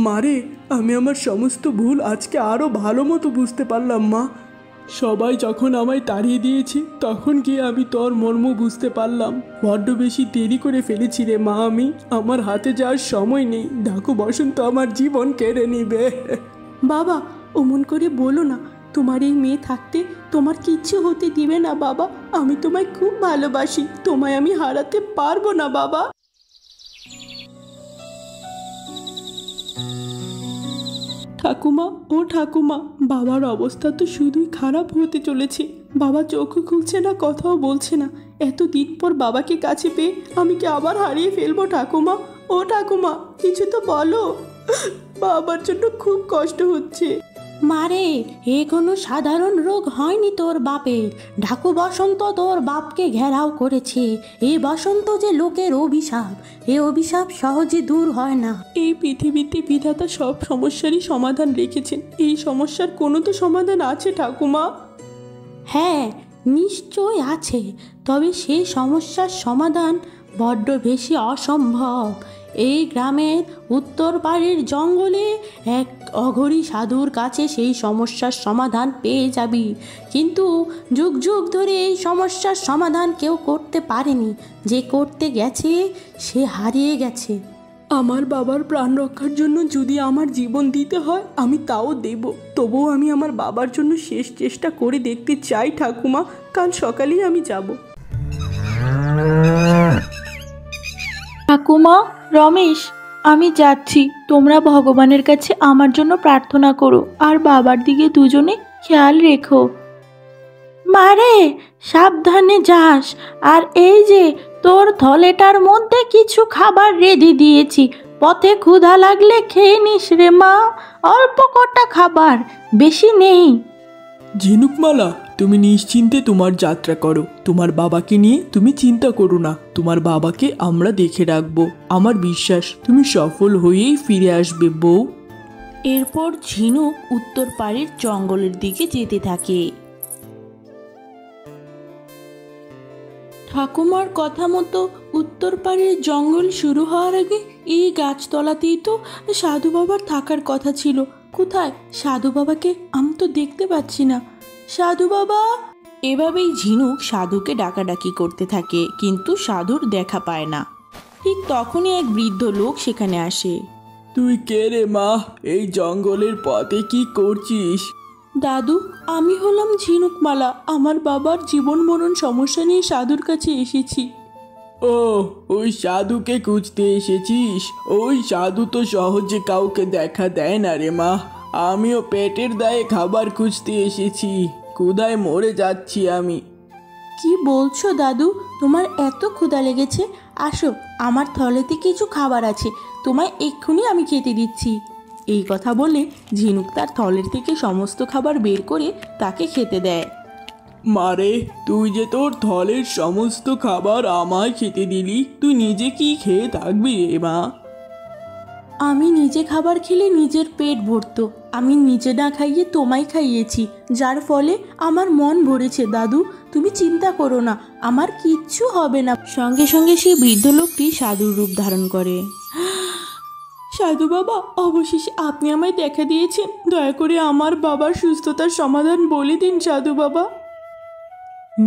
মারে, আমি আমার সমস্ত ভুল আজকে আরও ভালো মতো বুঝতে পারলাম মা। সবাই যখন আমায় তাড়িয়ে দিয়েছে তখন গিয়ে আমি তোর মর্ম বুঝতে পারলাম। বড্ড বেশি দেরি করে ফেলেছি রে মা আমি। আমার হাতে যাওয়ার সময় নেই, ডাকু বসন্ত আমার জীবন কেড়ে নিবে।
বাবা, অমন করে বলো না। তোমার এই মেয়ে থাকতে তোমার কিচ্ছু হতে দিবে না বাবা। আমি তোমায় খুব ভালোবাসি, তোমায় আমি হারাতে পারবো না বাবা। ঠাকুমা, ও ঠাকুমা, বাবার অবস্থা তো শুধুই খারাপ হতে চলেছে। বাবা চোখও খুলছে না, কথাও বলছে না। এতদিন পর বাবাকে কাছে পেয়ে আমি কি আবার হারিয়ে ফেলবো ঠাকুমা? ও ঠাকুমা, কিছু তো বলো। বাবার জন্য খুব কষ্ট হচ্ছে। মারে, এ কোনো সাধারণ রোগ হয়নি তোর বাপের। ঢাকু বসন্ত তোর বাপকে ঘেরাও করেছে। এই বসন্ত যে লোকের অভিশাপ, এ অভিশাপ সহজে দূর হয় না। এই পৃথিবীতে বিধাতা সব সমস্যারই সমাধান রেখেছেন। এই সমস্যার কোনো তো সমাধান আছে ঠাকুমা। হ্যাঁ, নিশ্চয় আছে, তবে সেই সমস্যার সমাধান বড্ড বেশি অসম্ভব। এই গ্রামের উত্তর পাড়ের জঙ্গলে এক অঘরী সাধুর কাছে সেই সমস্যার সমাধান পেয়ে যাবি। কিন্তু যুগ যুগ ধরে এই সমস্যার সমাধান কেউ করতে পারেনি। যে করতে গেছে সে হারিয়ে গেছে।
আমার বাবার প্রাণ রক্ষার জন্য যদি আমার জীবন দিতে হয় আমি তাও দেব। তবুও আমি আমার বাবার জন্য শেষ চেষ্টা করে দেখতে চাই ঠাকুমা। কাল সকালেই আমি যাব।
ঠাকুমা, রমেশ, আমি যাচ্ছি। তোমরা ভগবানের কাছে আমার জন্য প্রার্থনা করো, আর বাবার দিকে দুজনে খেয়াল রেখো। মারে, সাবধানে যাস। আর এই যে তোর থলেটার মধ্যে কিছু খাবার রেঁধে দিয়েছি, পথে ক্ষুধা লাগলে খেয়ে নিস রে মা। অল্প কটা খাবার, বেশি নেই।
ঝিনুকমালা, তুমি নিশ্চিন্তে তোমার যাত্রা করো। তোমার বাবাকে নিয়ে তুমি চিন্তা করো না। তোমার বাবাকে আমরা দেখে রাখবো। আমার বিশ্বাস তুমি সফল হয়েই ফিরে আসবে বউ।
এরপর ঝিনুক উত্তর পাড়ের জঙ্গলের দিকে যেতে থাকে। ঠাকুমার কথা মতো উত্তর পাড়ের জঙ্গল শুরু হওয়ার আগে এই গাছতলাতেই তো সাধু বাবার থাকার কথা ছিল। কোথায় সাধু বাবাকে? আমি তো দেখতে পাচ্ছি না। সাধু বাবা! এভাবেই ঝিনুক সাধুকে ডাকাডাকি করতে থাকে, কিন্তু সাধুর দেখা পায় না। ঠিক তখনই এক বৃদ্ধ লোক সেখানে আসে।
তুই কে রে মা? এই জঙ্গলের পথে কি করছিস?
দাদু, আমি হলাম ঝিনুকমালা। আমার বাবার জীবন মরণ সমস্যা নিয়ে সাধুর কাছে এসেছি।
ও, ওই সাধুকে খুঁজতে এসেছিস? ওই সাধু তো সহজে কাউকে দেখা দেয় না রে মা। আমিও পেটের দায়ে খাবার খুঁজতে এসেছি। ক্ষুধায় মরে যাচ্ছি আমি।
কি বলছো দাদু? তোমার এত ক্ষুধা লেগেছে? আসো, আমার থলেতে কিছু খাবার আছে, তোমায় এক্ষুনি আমি খেতে দিচ্ছি। এই কথা বলে ঝিনুক তার থলের থেকে সমস্ত খাবার বের করে তাকে খেতে দেয়।
মারে, তুই যে তোর থলের সমস্ত খাবার আমায় খেতে দিলি, তুই নিজে কি খেয়ে থাকবি রে মা?
আমি নিজে খাবার খেলে নিজের পেট ভরতো। আমি নিজে না খাইয়ে তোমায় খাইয়েছি, যার ফলে আমার মন ভরেছে দাদু। তুমি চিন্তা করো না, আমার কিচ্ছু হবে না। সঙ্গে সঙ্গে সেই বৃদ্ধ লোকটি সাধুর রূপ ধারণ করে। সাধু বাবা, অবশেষে আপনি আমায় দেখা দিয়েছেন। দয়া করে আমার বাবার সুস্থতার সমাধান বলে দিন সাধু বাবা।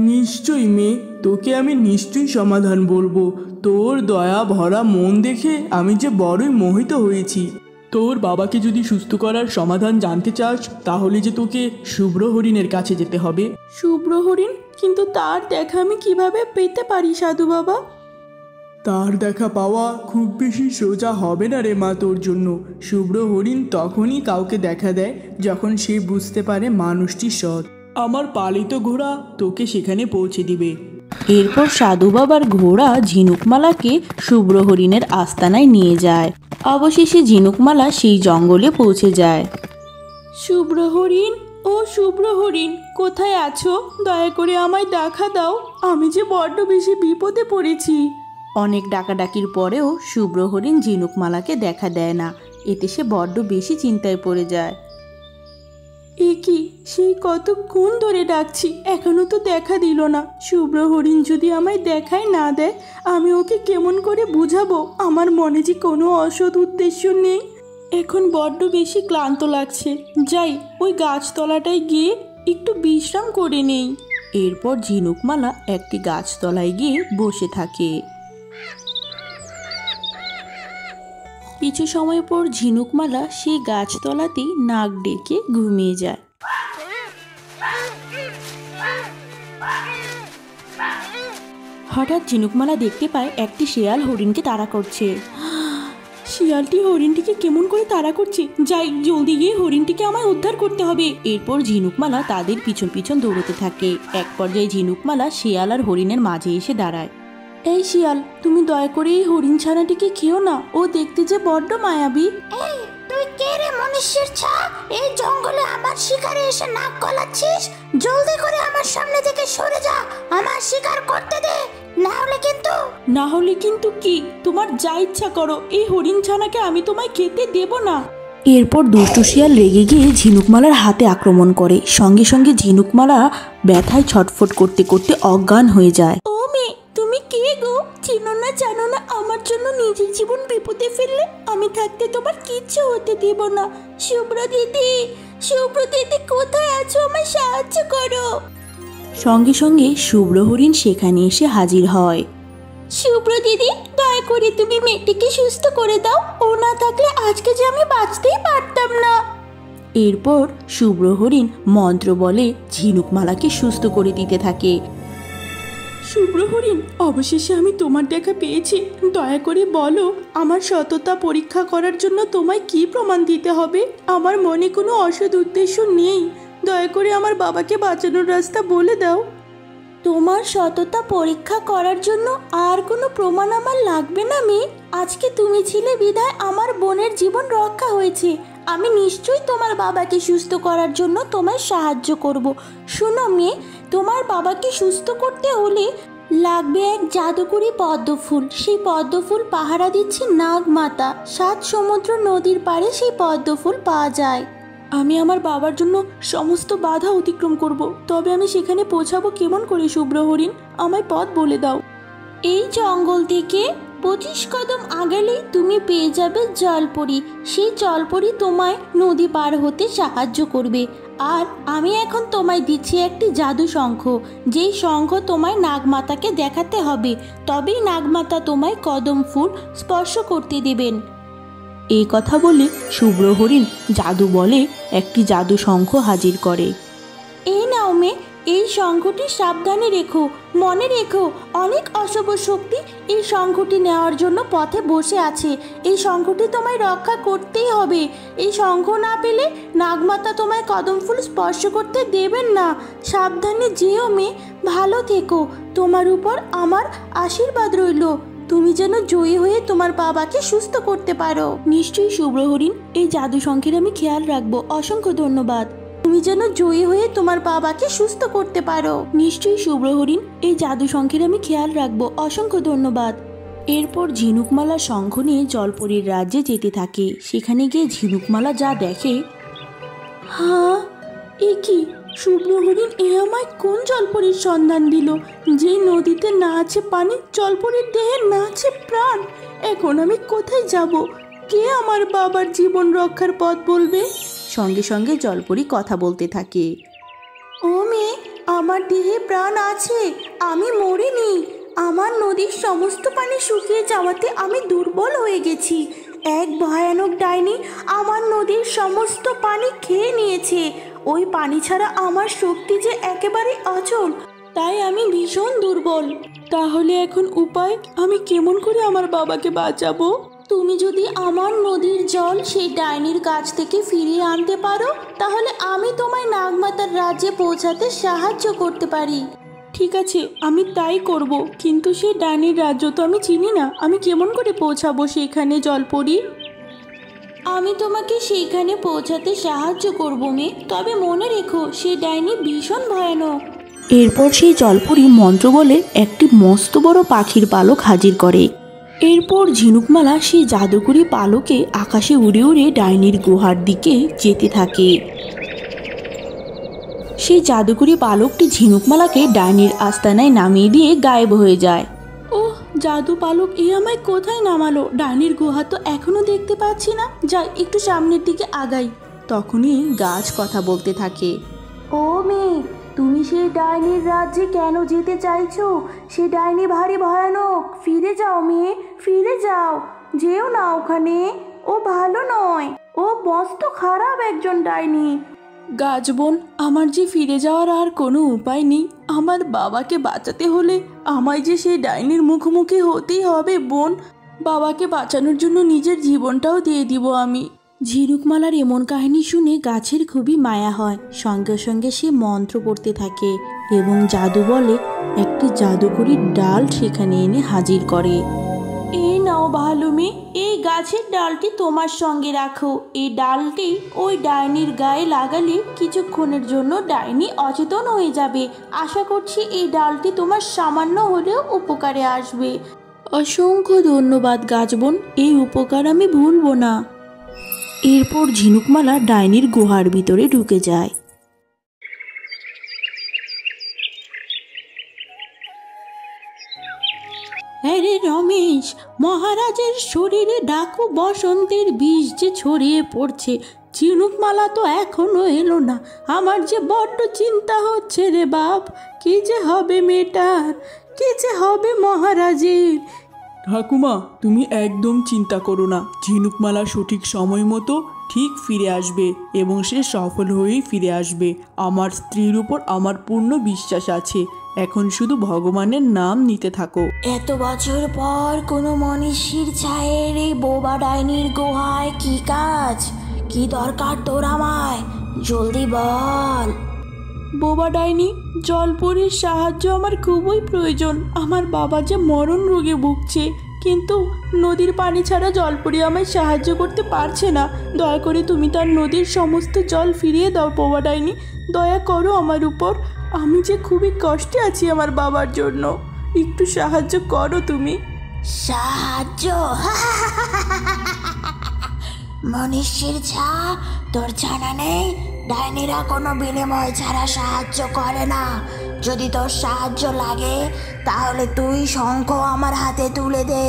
নিশ্চয়ই মেয়ে, তোকে আমি নিশ্চয়ই সমাধান বলবো। তোর দয়া ভরা মন দেখে আমি যে বড়ই মোহিত হয়েছি। তোর বাবাকে যদি সুস্থ করার সমাধান জানতে চাস তাহলে যে তোকে শুভ্র হরিণের কাছে যেতে হবে।
শুভ্র হরিণ? কিন্তু তার দেখা আমি কিভাবে পেতে পারি সাধু বাবা?
তার দেখা পাওয়া খুব বেশি সোজা হবে না রে মা তোর জন্য। শুভ্র হরিণ তখনই কাউকে দেখা দেয় যখন সে বুঝতে পারে মানুষটি সৎ। আমার পালিত ঘোড়া তোকে সেখানে পৌঁছে দিবে।
এরপর সাধু বাবার ঘোড়া ঝিনুকমালাকে শুভ্র হরিণের আস্তানায় নিয়ে যায়। অবশেষে ঝিনুকমালা সেই জঙ্গলে পৌঁছে যায়। শুভ্র হরিণ, ও শুভ্র হরিণ, কোথায় আছো? দয়া করে আমায় দেখা দাও, আমি যে বড্ড বেশি বিপদে পড়েছি। অনেক ডাকাডাকির পরেও শুভ্র হরিণ ঝিনুকমালাকে দেখা দেয় না। এতে সে বড্ড বেশি চিন্তায় পড়ে যায়। এ কি, সেই কতক্ষণ ধরে ডাকছি, এখনো তো দেখা দিল না। শুভ্র হরিণ যদি আমায় দেখাই না দেয়, আমি ওকে কেমন করে বুঝাবো আমার মনে যে কোনো অসৎ উদ্দেশ্য নেই। এখন বড্ড বেশি ক্লান্ত লাগছে, যাই ওই গাছতলাটায় গিয়ে একটু বিশ্রাম করে নেই। এরপর ঝিনুকমালা একটি গাছতলায় গিয়ে বসে থাকে। কিছু সময় পর ঝিনুকমালা সেই গাছতলাতেই নাক ডেকে ঘুমিয়ে যায়। হঠাৎ ঝিনুকমালা দেখতে পায় একটি শিয়াল হরিণকে তাড়া করছে। শিয়ালটি হরিণটিকে কেমন করে তাড়া করছে, যাই জলদি গিয়ে হরিণটিকে আমায় উদ্ধার করতে হবে। এরপর ঝিনুকমালা তাদের পিছন পিছন দৌড়তে থাকে। এক পর্যায়ে ঝিনুকমালা শিয়াল আর হরিণের মাঝে এসে দাঁড়ায়। এই শিয়াল, তুমি দয়া করে এই হরিণ ছানাটিকে খেও না, ও দেখতে যে বড্ড মায়াবী।
এই তুই কে রে মনুষ্যের ছাপ? এই জঙ্গলে আমার শিকারে এসে নাক গলাচ্ছিস? জলদি করে আমার সামনে থেকে সরে যা, আমার শিকার করতে দে, না হলে কিন্তু
কি? তোমার যা ইচ্ছা করো, এই হরিণ ছানাকে আমি তোমায় খেতে দেব না। এরপর দুষ্টু শিয়াল রেগে গিয়ে ঝিনুকমালার হাতে আক্রমণ করে। সঙ্গে সঙ্গে ঝিনুকমালা ব্যথায় ছটফট করতে করতে অজ্ঞান হয়ে যায়। ও মেয়ে, তুমি কে গো? চিনো না জানো না আমার জন্য নিজের জীবন বিপদে ফেললে? আমি থাকতে তোমার কিচ্ছু হতে দেব না। শুভ্র দিদি, শুভ্র দিদি কোথায় আছো? আমায় সাহায্য করো। সঙ্গে সঙ্গে শুভ্র হরিণ সেখানে এসে হাজির হয়। শুভ্র দিদি, দয়া করে তুমি মেয়েটিকে সুস্থ করে দাও, ও না থাকলে আজকে যে আমি বাঁচতেই পারতাম না। এরপর শুভ্র হরিণ মন্ত্র বলে ঝিনুকমালাকে সুস্থ করে দিতে থাকে।
শুভ্র হরিণ, অবশেষে আমি তোমার দেখা পেয়েছি। দয়া করে বলো, আমার সততা পরীক্ষা করার জন্য তোমায় কি প্রমাণ দিতে হবে? আমার মনে কোনো অসৎ উদ্দেশ্য নেই। দয়া করে আমার বাবাকে বাঁচানোর রাস্তা বলে দাও।
তোমার সততা পরীক্ষা করার জন্য আর কোনো প্রমাণ আমার লাগবে না মেয়ে। আজকে তুমি ছিলে বিধায় আমার বোনের জীবন রক্ষা হয়েছে। আমি নিশ্চয়ই তোমার বাবাকে সুস্থ করার জন্য তোমায় সাহায্য করব। শোনো মেয়ে, তোমার বাবাকে সুস্থ করতে হলে লাগবে এক জাদুকরি পদ্মফুল। সেই পদ্মফুল পাহারা দিচ্ছে নাগমাতা। 7 সমুদ্র নদীর পাড়ে সেই পদ্মফুল পাওয়া যায়। আমি আমার বাবার জন্য সমস্ত বাধা অতিক্রম করব, তবে আমি সেখানে পৌঁছাবো কেমন করে? শুভ্র হরিণ, আমায় পথ বলে দাও। এই জঙ্গল থেকে 25 কদম আগালেই তুমি পেয়ে যাবে জলপরি। সেই জলপরি তোমায় নদী পার হতে সাহায্য করবে। আর আমি এখন তোমায় দিচ্ছি একটি জাদু শঙ্খ। যেই শঙ্খ তোমায় নাগমাতাকে দেখাতে হবে, তবেই নাগমাতা তোমায় কদম ফুল স্পর্শ করতে দেবেন। এই কথা বলে শুভ্র হরিণ জাদু বলে একটি জাদু শঙ্খ হাজির করে। এই নাও মেয়ে, এই শঙ্খটি সাবধানে রেখো। মনে রেখো, অনেক অশুভ শক্তি এই শঙ্খটি নেওয়ার জন্য পথে বসে আছে। এই শঙ্খটি তোমায় রক্ষা করতেই হবে। এই শঙ্খ না পেলে নাগমাতা তোমায় কদম ফুল স্পর্শ করতে দেবেন না। সাবধানে যেও মেয়ে, ভালো থেকো। তোমার উপর আমার আশীর্বাদ রইল। তুমি যেন জয়ী হয়ে তোমার বাবাকে সুস্থ করতে পারো। নিশ্চয়ই শুভ্র হরিণ, এই জাদু শঙ্খের আমি খেয়াল রাখবো। অসংখ্য ধন্যবাদ। তুমি যেন জয়ী হয়ে তোমার বাবাকে সুস্থ করতে পারো। নিশ্চয়ই শুভ্র হরিণ, এই জাদু শঙ্খের আমি খেয়াল রাখবো। অসংখ্য ধন্যবাদ। এরপর ঝিনুকমালা শঙ্খ নিয়ে জলপরীর রাজ্যে যেতে থাকে। সেখানে গিয়ে ঝিনুকমালা যা দেখে, হ্যাঁ, এ কি? শুভ্র হরিণ এ আমায় কোন জলপরীর সন্ধান দিল? যে নদীতে না আছে পানি, জলপরীর দেহে না আছে প্রাণ। এখন আমি কোথায় যাব? কে আমার বাবার জীবন রক্ষার পথ বলবে? সঙ্গে সঙ্গে জলপরী কথা বলতে থাকে। ও মেয়ে, আমার দেহে প্রাণ আছে, আমি মরিনি। আমার নদীর সমস্ত পানি শুকিয়ে যাওয়াতে আমি দুর্বল হয়ে গেছি। এক ভয়ানক ডাইনি আমার নদীর সমস্ত পানি খেয়ে নিয়েছে। ওই পানি ছাড়া আমার শক্তি যে একেবারে অচল, তাই আমি ভীষণ দুর্বল। তাহলে এখন উপায়, আমি কেমন করে আমার বাবাকে বাঁচাবো? তুমি যদি আমার নদীর জল সেই ডাইনির কাছ থেকে ফিরিয়ে আনতে পারো, তাহলে আমি তোমায় নাগমাতার রাজ্যে পৌঁছাতে সাহায্য করতে পারি। ঠিক আছে, আমি তাই করব, কিন্তু সেই ডাইনির রাজ্য তো আমি চিনি না, আমি কেমন করে পৌঁছাবো সেখানে জলপরি? আমি তোমাকে সেইখানে পৌঁছাতে সাহায্য করব মেয়ে, তবে মনে রেখো সেই ডাইনি ভীষণ ভয়ানক।
এরপর সেই জলপরি মন্ত্র বলে একটি মস্ত বড় পাখির পালক হাজির করে। এরপর ঝিনুকমালা সেই জাদুকরি পালকে আকাশে উড়ে উড়ে ডাইনির গুহার দিকে যেতে থাকে। সেই জাদুকরি পালকটি ঝিনুকমালাকে ডাইনির আস্তানায় নামিয়ে দিয়ে গায়েব হয়ে যায়।
ওহ, জাদু পালক এ আমায় কোথায় নামালো? ডাইনির গুহা তো এখনো দেখতে পাচ্ছি না। যাই একটু সামনের দিকে আগাই।
তখনই গাছ কথা বলতে থাকে।
ও মেয়ে, তুমি সেই ডাইনির রাজ্যে কেন যেতে চাইছো? সে ডাইনি ভারী ভয়ানক। ফিরে যাও মেয়ে, ফিরে যাও। যেও না ওখানে, ও ভালো নয়, ও মস্ত খারাপ একজন ডাইনি। গাছবোন, আমার যে ফিরে যাওয়ার আর কোনো উপায় নেই। আমার বাবাকে বাঁচাতে হলে আমায় যে সেই ডাইনির মুখোমুখি হতেই হবে বোন। বাবাকে বাঁচানোর জন্য নিজের জীবনটাও দিয়ে দিব আমি।
ঝিনুকমালার এমন কাহিনী শুনে গাছের খুবই মায়া হয়। সঙ্গে সঙ্গে সে মন্ত্র পড়তে থাকে এবং জাদু বলে একটি জাদুকরির ডাল সেখানে এনে হাজির করে।
এই নাও ভালো মেয়ে, এই গাছের ডালটি তোমার সঙ্গে রাখো। এই ডালটি ওই ডাইনির গায়ে লাগালে কিছুক্ষণের জন্য ডাইনি অচেতন হয়ে যাবে। আশা করছি এই ডালটি তোমার সামান্য হলেও উপকারে আসবে।
অসংখ্য ধন্যবাদ গাছবোন, এই উপকার আমি ভুলবো না। এরপর ঝিনুকমালা ডাইনির গুহার ভিতরে ঢুকে যায়।
আরে রমেশ, মহারাজের শরীরে ডাকু বসন্তের বীজ যে ছড়িয়ে পড়ছে, ঝিনুকমালা তো এখনো এলো না। আমার যে বড্ড চিন্তা হচ্ছে রে বাপ। কি যে হবে মেয়েটার, কি যে হবে মহারাজের।
ঠাকুমা, তুমি একদম চিন্তা করো না। ঝিনুকমালা সঠিক সময় মতো ঠিক ফিরে আসবে এবং সে সফল হয়েই ফিরে আসবে। আমার স্ত্রীর উপর আমার পূর্ণ বিশ্বাস আছে। এখন শুধু ভগবানের নাম নিতে থাকো।
এত বছর পর কোনো মনীষীর ছায়ের এই বোবা ডাইনির গুহায় কি কাজ? কি দরকার তোর আমায়? জলদি বল।
বোবা ডাইনি, জলপরীর সাহায্য আমার খুবই প্রয়োজন। আমার বাবা যে মরণ রোগে ভুগছে, কিন্তু নদীর পানি ছাড়া জলপরী আমায় সাহায্য করতে পারছে না। দয়া করে তুমি তার নদীর সমস্ত জল ফিরিয়ে দাও বোবা ডাইনি। দয়া করো আমার উপর। আমি যে খুবই কষ্টে আছি আমার বাবার জন্য। একটু সাহায্য করো তুমি।
সাহায্য? মনীষীর ছা, তোর জানা নেই ডাইনিরা কোনো বিনিময় ছাড়া সাহায্য করে না। যদি তোর সাহায্য লাগে তাহলে তুই শঙ্খ আমার হাতে তুলে দে।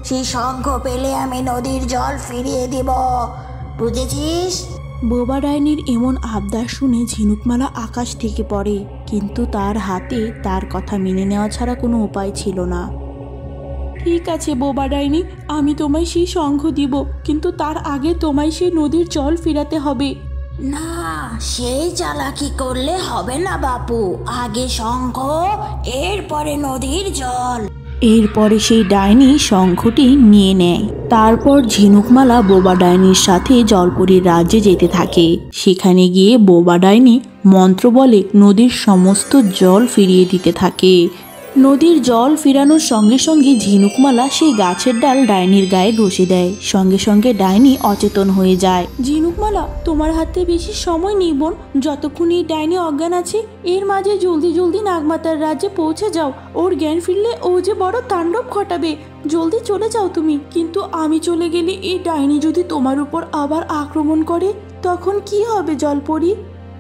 সেই শঙ্খ পেলে আমি নদীর জল ফিরিয়ে দিব, বুঝেছিস?
বোবা ডাইনির এমন আবদার শুনে ঝিনুকমালা আকাশ থেকে পড়ে, কিন্তু তার হাতে তার কথা মেনে নেওয়া ছাড়া কোনো উপায় ছিল না।
ঠিক আছে বোবা ডাইনি, আমি তোমায় সেই শঙ্খ দিব, কিন্তু তার আগে তোমায় সেই নদীর জল ফিরাতে হবে।
না, সেই চালাকি করলে হবে না বাপু। আগে শঙ্খ, এরপরে নদীর জল।
এরপরে সেই ডাইনি শঙ্খটি নিয়ে নেয়। তারপর ঝিনুকমালা বোবা ডাইনির সাথে জলপরীর রাজ্যে যেতে থাকে। সেখানে গিয়ে বোবা ডাইনি মন্ত্র বলে নদীর সমস্ত জল ফিরিয়ে দিতে থাকে। নদীর জল ফিরানোর সঙ্গে সঙ্গে ঝিনুকমালা সেই গাছের ডাল ডাইনির গায়ে ঘষে দেয়। সঙ্গে সঙ্গে ডাইনি অচেতন হয়ে যায়।
ঝিনুকমালা, তোমার হাতে বেশি সময় নেই বোন। যতক্ষণ এই ডাইনি অজ্ঞান আছে, এর মাঝে জলদি জলদি নাগমাতার রাজ্যে পৌঁছে যাও। ওর জ্ঞান ফিরলে ও যে বড় তাণ্ডব ঘটাবে। জলদি চলে যাও তুমি। কিন্তু আমি চলে গেলে এই ডাইনি যদি তোমার উপর আবার আক্রমণ করে, তখন কি হবে জলপরি?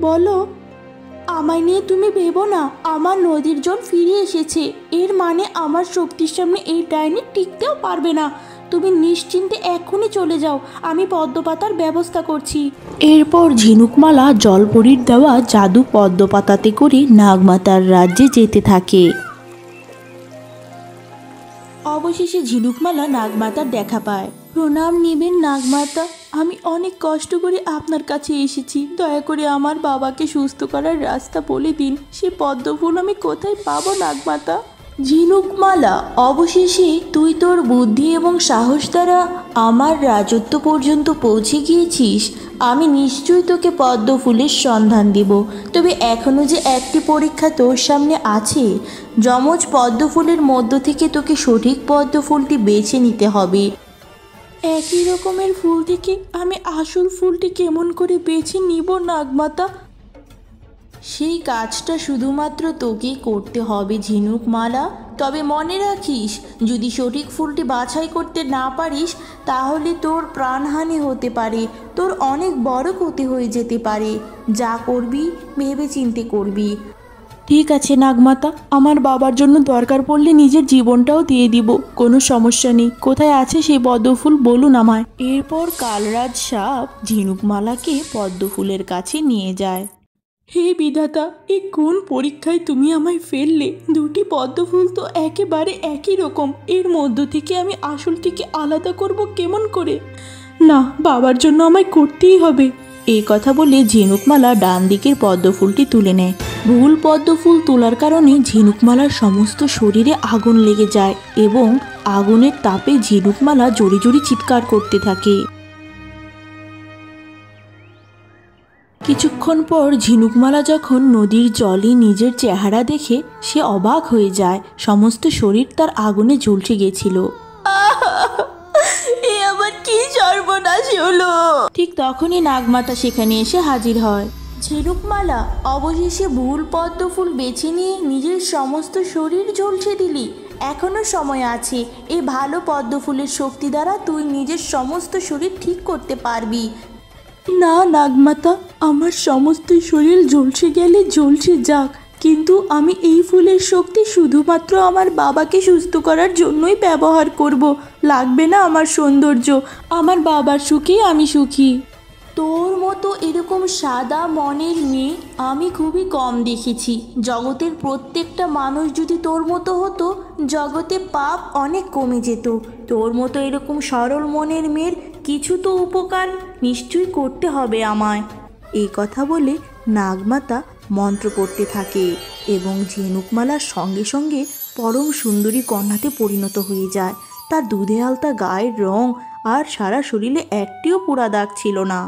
বলো। আমায় নিয়ে তুমি ভেবো না। আমার নদীর জল ফিরে এসেছে, এর মানে আমার শক্তির সামনে এই ডাইনি টিকতেও পারবে না। তুমি নিশ্চিন্তে এখনই চলে যাও, আমি পদ্মপাতার ব্যবস্থা করছি।
এরপর ঝিনুকমালা জলপরীর দেওয়া জাদু পদ্মপাতাতে করে নাগমাতার রাজ্যে যেতে থাকে।
অবশেষে ঝিনুকমালা নাগমাতার দেখা পায়। প্রণাম নেবেন নাগমাতা। আমি অনেক কষ্ট করে আপনার কাছে এসেছি, দয়া করে আমার বাবাকে সুস্থ করার রাস্তা বলে দিন। সে পদ্মফুল আমি কোথায় পাবো নাগমাতা? ঝিনুকমালা, অবশেষে তুই তোর বুদ্ধি এবং সাহস দ্বারা আমার রাজত্ব পর্যন্ত পৌঁছে গিয়েছিস। আমি নিশ্চয়ই তোকে পদ্মফুলের সন্ধান দিব, তবে এখনও যে একটি পরীক্ষা তোর সামনে আছে। যমজ পদ্মফুলের মধ্য থেকে তোকে সঠিক পদ্মফুলটি বেছে নিতে হবে। একই রকমের ফুল থেকে আমি আসল ফুলটি কেমন করে বেছে নিব নাগমাতা? সেই কাজটা শুধুমাত্র তোকেই করতে হবে ঝিনুকমালা। তবে মনে রাখিস, যদি সঠিক ফুলটি বাছাই করতে না পারিস তাহলে তোর প্রাণহানি হতে পারে, তোর অনেক বড় ক্ষতি হয়ে যেতে পারে। যা করবি ভেবে চিন্তে করবি। ঠিক আছে নাগমাতা, আমার বাবার জন্য দরকার পড়লে নিজের জীবনটাও দিয়ে দিব, কোনো সমস্যা নেই। কোথায় আছে সেই পদ্মফুল বলুন আমায়। এরপর কালরাজ সাপ ঝিনুকমালাকে পদ্মফুলের কাছে নিয়ে যায়।
হে বিধাতা, এই কোন পরীক্ষায় তুমি আমায় ফেললে? দুটি পদ্মফুল তো একেবারে একই রকম, এর মধ্য থেকে আমি আসলটিকে আলাদা করব কেমন করে? না, বাবার জন্য আমায় করতেই হবে।
এই কথা বলে ঝিনুকমালা ডান দিকের পদ্মফুলটি তুলে নেয়। ভুল পদ্মফুল তোলার কারণে ঝিনুকমালার সমস্ত শরীরে আগুন লেগে যায় এবং আগুনের তাপে ঝিনুকমালা জোরে জোরে চিৎকার করতে থাকে। কিছুক্ষণ পর ঝিনুকমালা যখন নদীর জলে নিজের চেহারা দেখে সে অবাক হয়ে যায়। সমস্ত শরীর তার আগুনে ঝলসে গেছিল। এ আবার কি সর্বনাশ হলো! ঠিক তখনই নাগমাতা সেখানে এসে হাজির হয়। ঝিনুকমালা, অবশেষে ভুল পদ্মফুল বেছে নিয়ে নিজের সমস্ত শরীর ঝলসে দিলি। এখনো সময় আছে। এই ভালো পদ্মফুলের শক্তি দ্বারা তুই নিজের সমস্ত শরীর ঠিক করতে পারবি। না নাগমাতা, আমার সমস্ত শরীর ঝলসে গেলে ঝলসে যাক, কিন্তু আমি এই ফুলের শক্তি শুধুমাত্র আমার বাবাকে সুস্থ করার জন্যই ব্যবহার করব। লাগবে না আমার সৌন্দর্য, আমার বাবার সুখে আমি সুখী। তোর মতো এরকম সাদা মনের মেয়ে আমি খুবই কম দেখেছি। জগতের প্রত্যেকটা মানুষ যদি তোর মতো হতো, জগতে পাপ অনেক কমে যেত। তোর মতো এরকম সরল মনের মেয়ের কিছু তো উপকার নিশ্চয়ই করতে হবে আমায়। এই কথা বলে নাগমাতা মন্ত্র পড়তে থাকে এবং ঝিনুকমালার সঙ্গে সঙ্গে পরম সুন্দরী কন্যাতে পরিণত হয়ে যায়। তার দুধে আলতা গায়ের রং আর সারা শরীরে একটিও পোড়া দাগ ছিল না।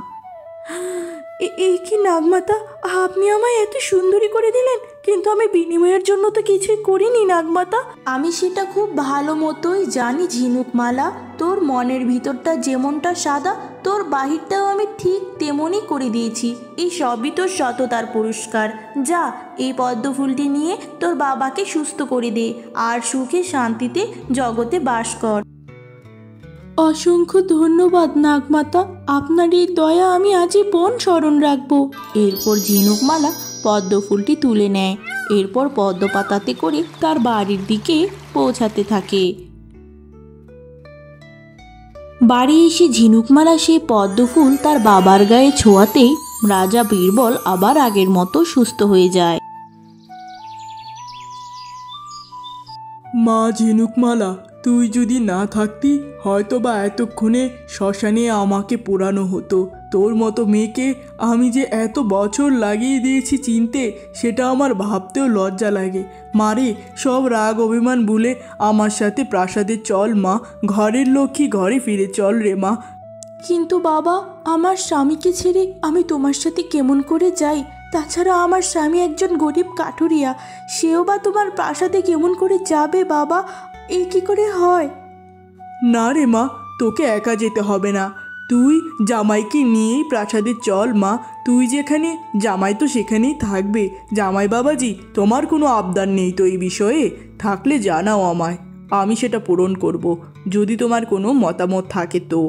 এই কি নাগমাতা, আপনি আমায় এত সুন্দরী করে দিলেন, কিন্তু আমি বিনিময়ের জন্য তো কিছুই করিনি নাগমাতা। আমি সেটা খুব ভালো মতোই জানি ঝিনুকমালা। তোর মনের ভিতরটা যেমনটা সাদা, তোর বাহিরটাও আমি ঠিক তেমনই করে দিয়েছি। এই সবই তোর সততার পুরস্কার। যা, এই পদ্মফুলটি নিয়ে তোর বাবাকে সুস্থ করে দে আর সুখে শান্তিতে জগতে বাস কর। অসংখ্য ধন্যবাদ নাগমাতা, আপনার এই দয়া আমি আজীবন স্মরণ রাখবো। এরপর ঝিনুকমালা পদ্মফুলটি তুলে নেয়। এরপর পদ্মপাতাতে করে তার বাড়ির দিকে পৌঁছাতে থাকে। বাড়ি এসে ঝিনুকমালা সেই পদ্মফুল তার বাবার গায়ে ছোঁয়াতেই রাজা বীরবল আবার আগের মতো সুস্থ হয়ে যায়।
মা ঝিনুকমালা, তুই যদি না থাকতি হয়তো বা এতক্ষণে শ্মশানে আমাকে পোড়ানো হতো। তোর মতো মেয়েকে আমি যে এত বছর লাগিয়ে দিয়েছি চিনতে, সেটা আমার ভাবতেও লজ্জা লাগে। মারে, সব রাগ অভিমান ভুলে আমার সাথে প্রাসাদে চল মা, ঘরের লক্ষ্মী ঘরে ফিরে চল রে মা।
কিন্তু বাবা, আমার স্বামীকে ছেড়ে আমি তোমার সাথে কেমন করে যাই? তাছাড়া আমার স্বামী একজন গরিব কাঠুরিয়া, সেও বা তোমার প্রাসাদে কেমন করে যাবে বাবা? এই কি করে হয়?
না রে মা, তোকে একা যেতে হবে না, তুই জামাইকে নিয়েই প্রাসাদে চল মা। তুই যেখানে, জামাই তো সেখানেই থাকবে। জামাই বাবাজি, তোমার কোনো আবদার নেই তো এই বিষয়ে? থাকলে জানাও আমায়, আমি সেটা পূরণ করব, যদি তোমার কোনো মতামত থাকে তো।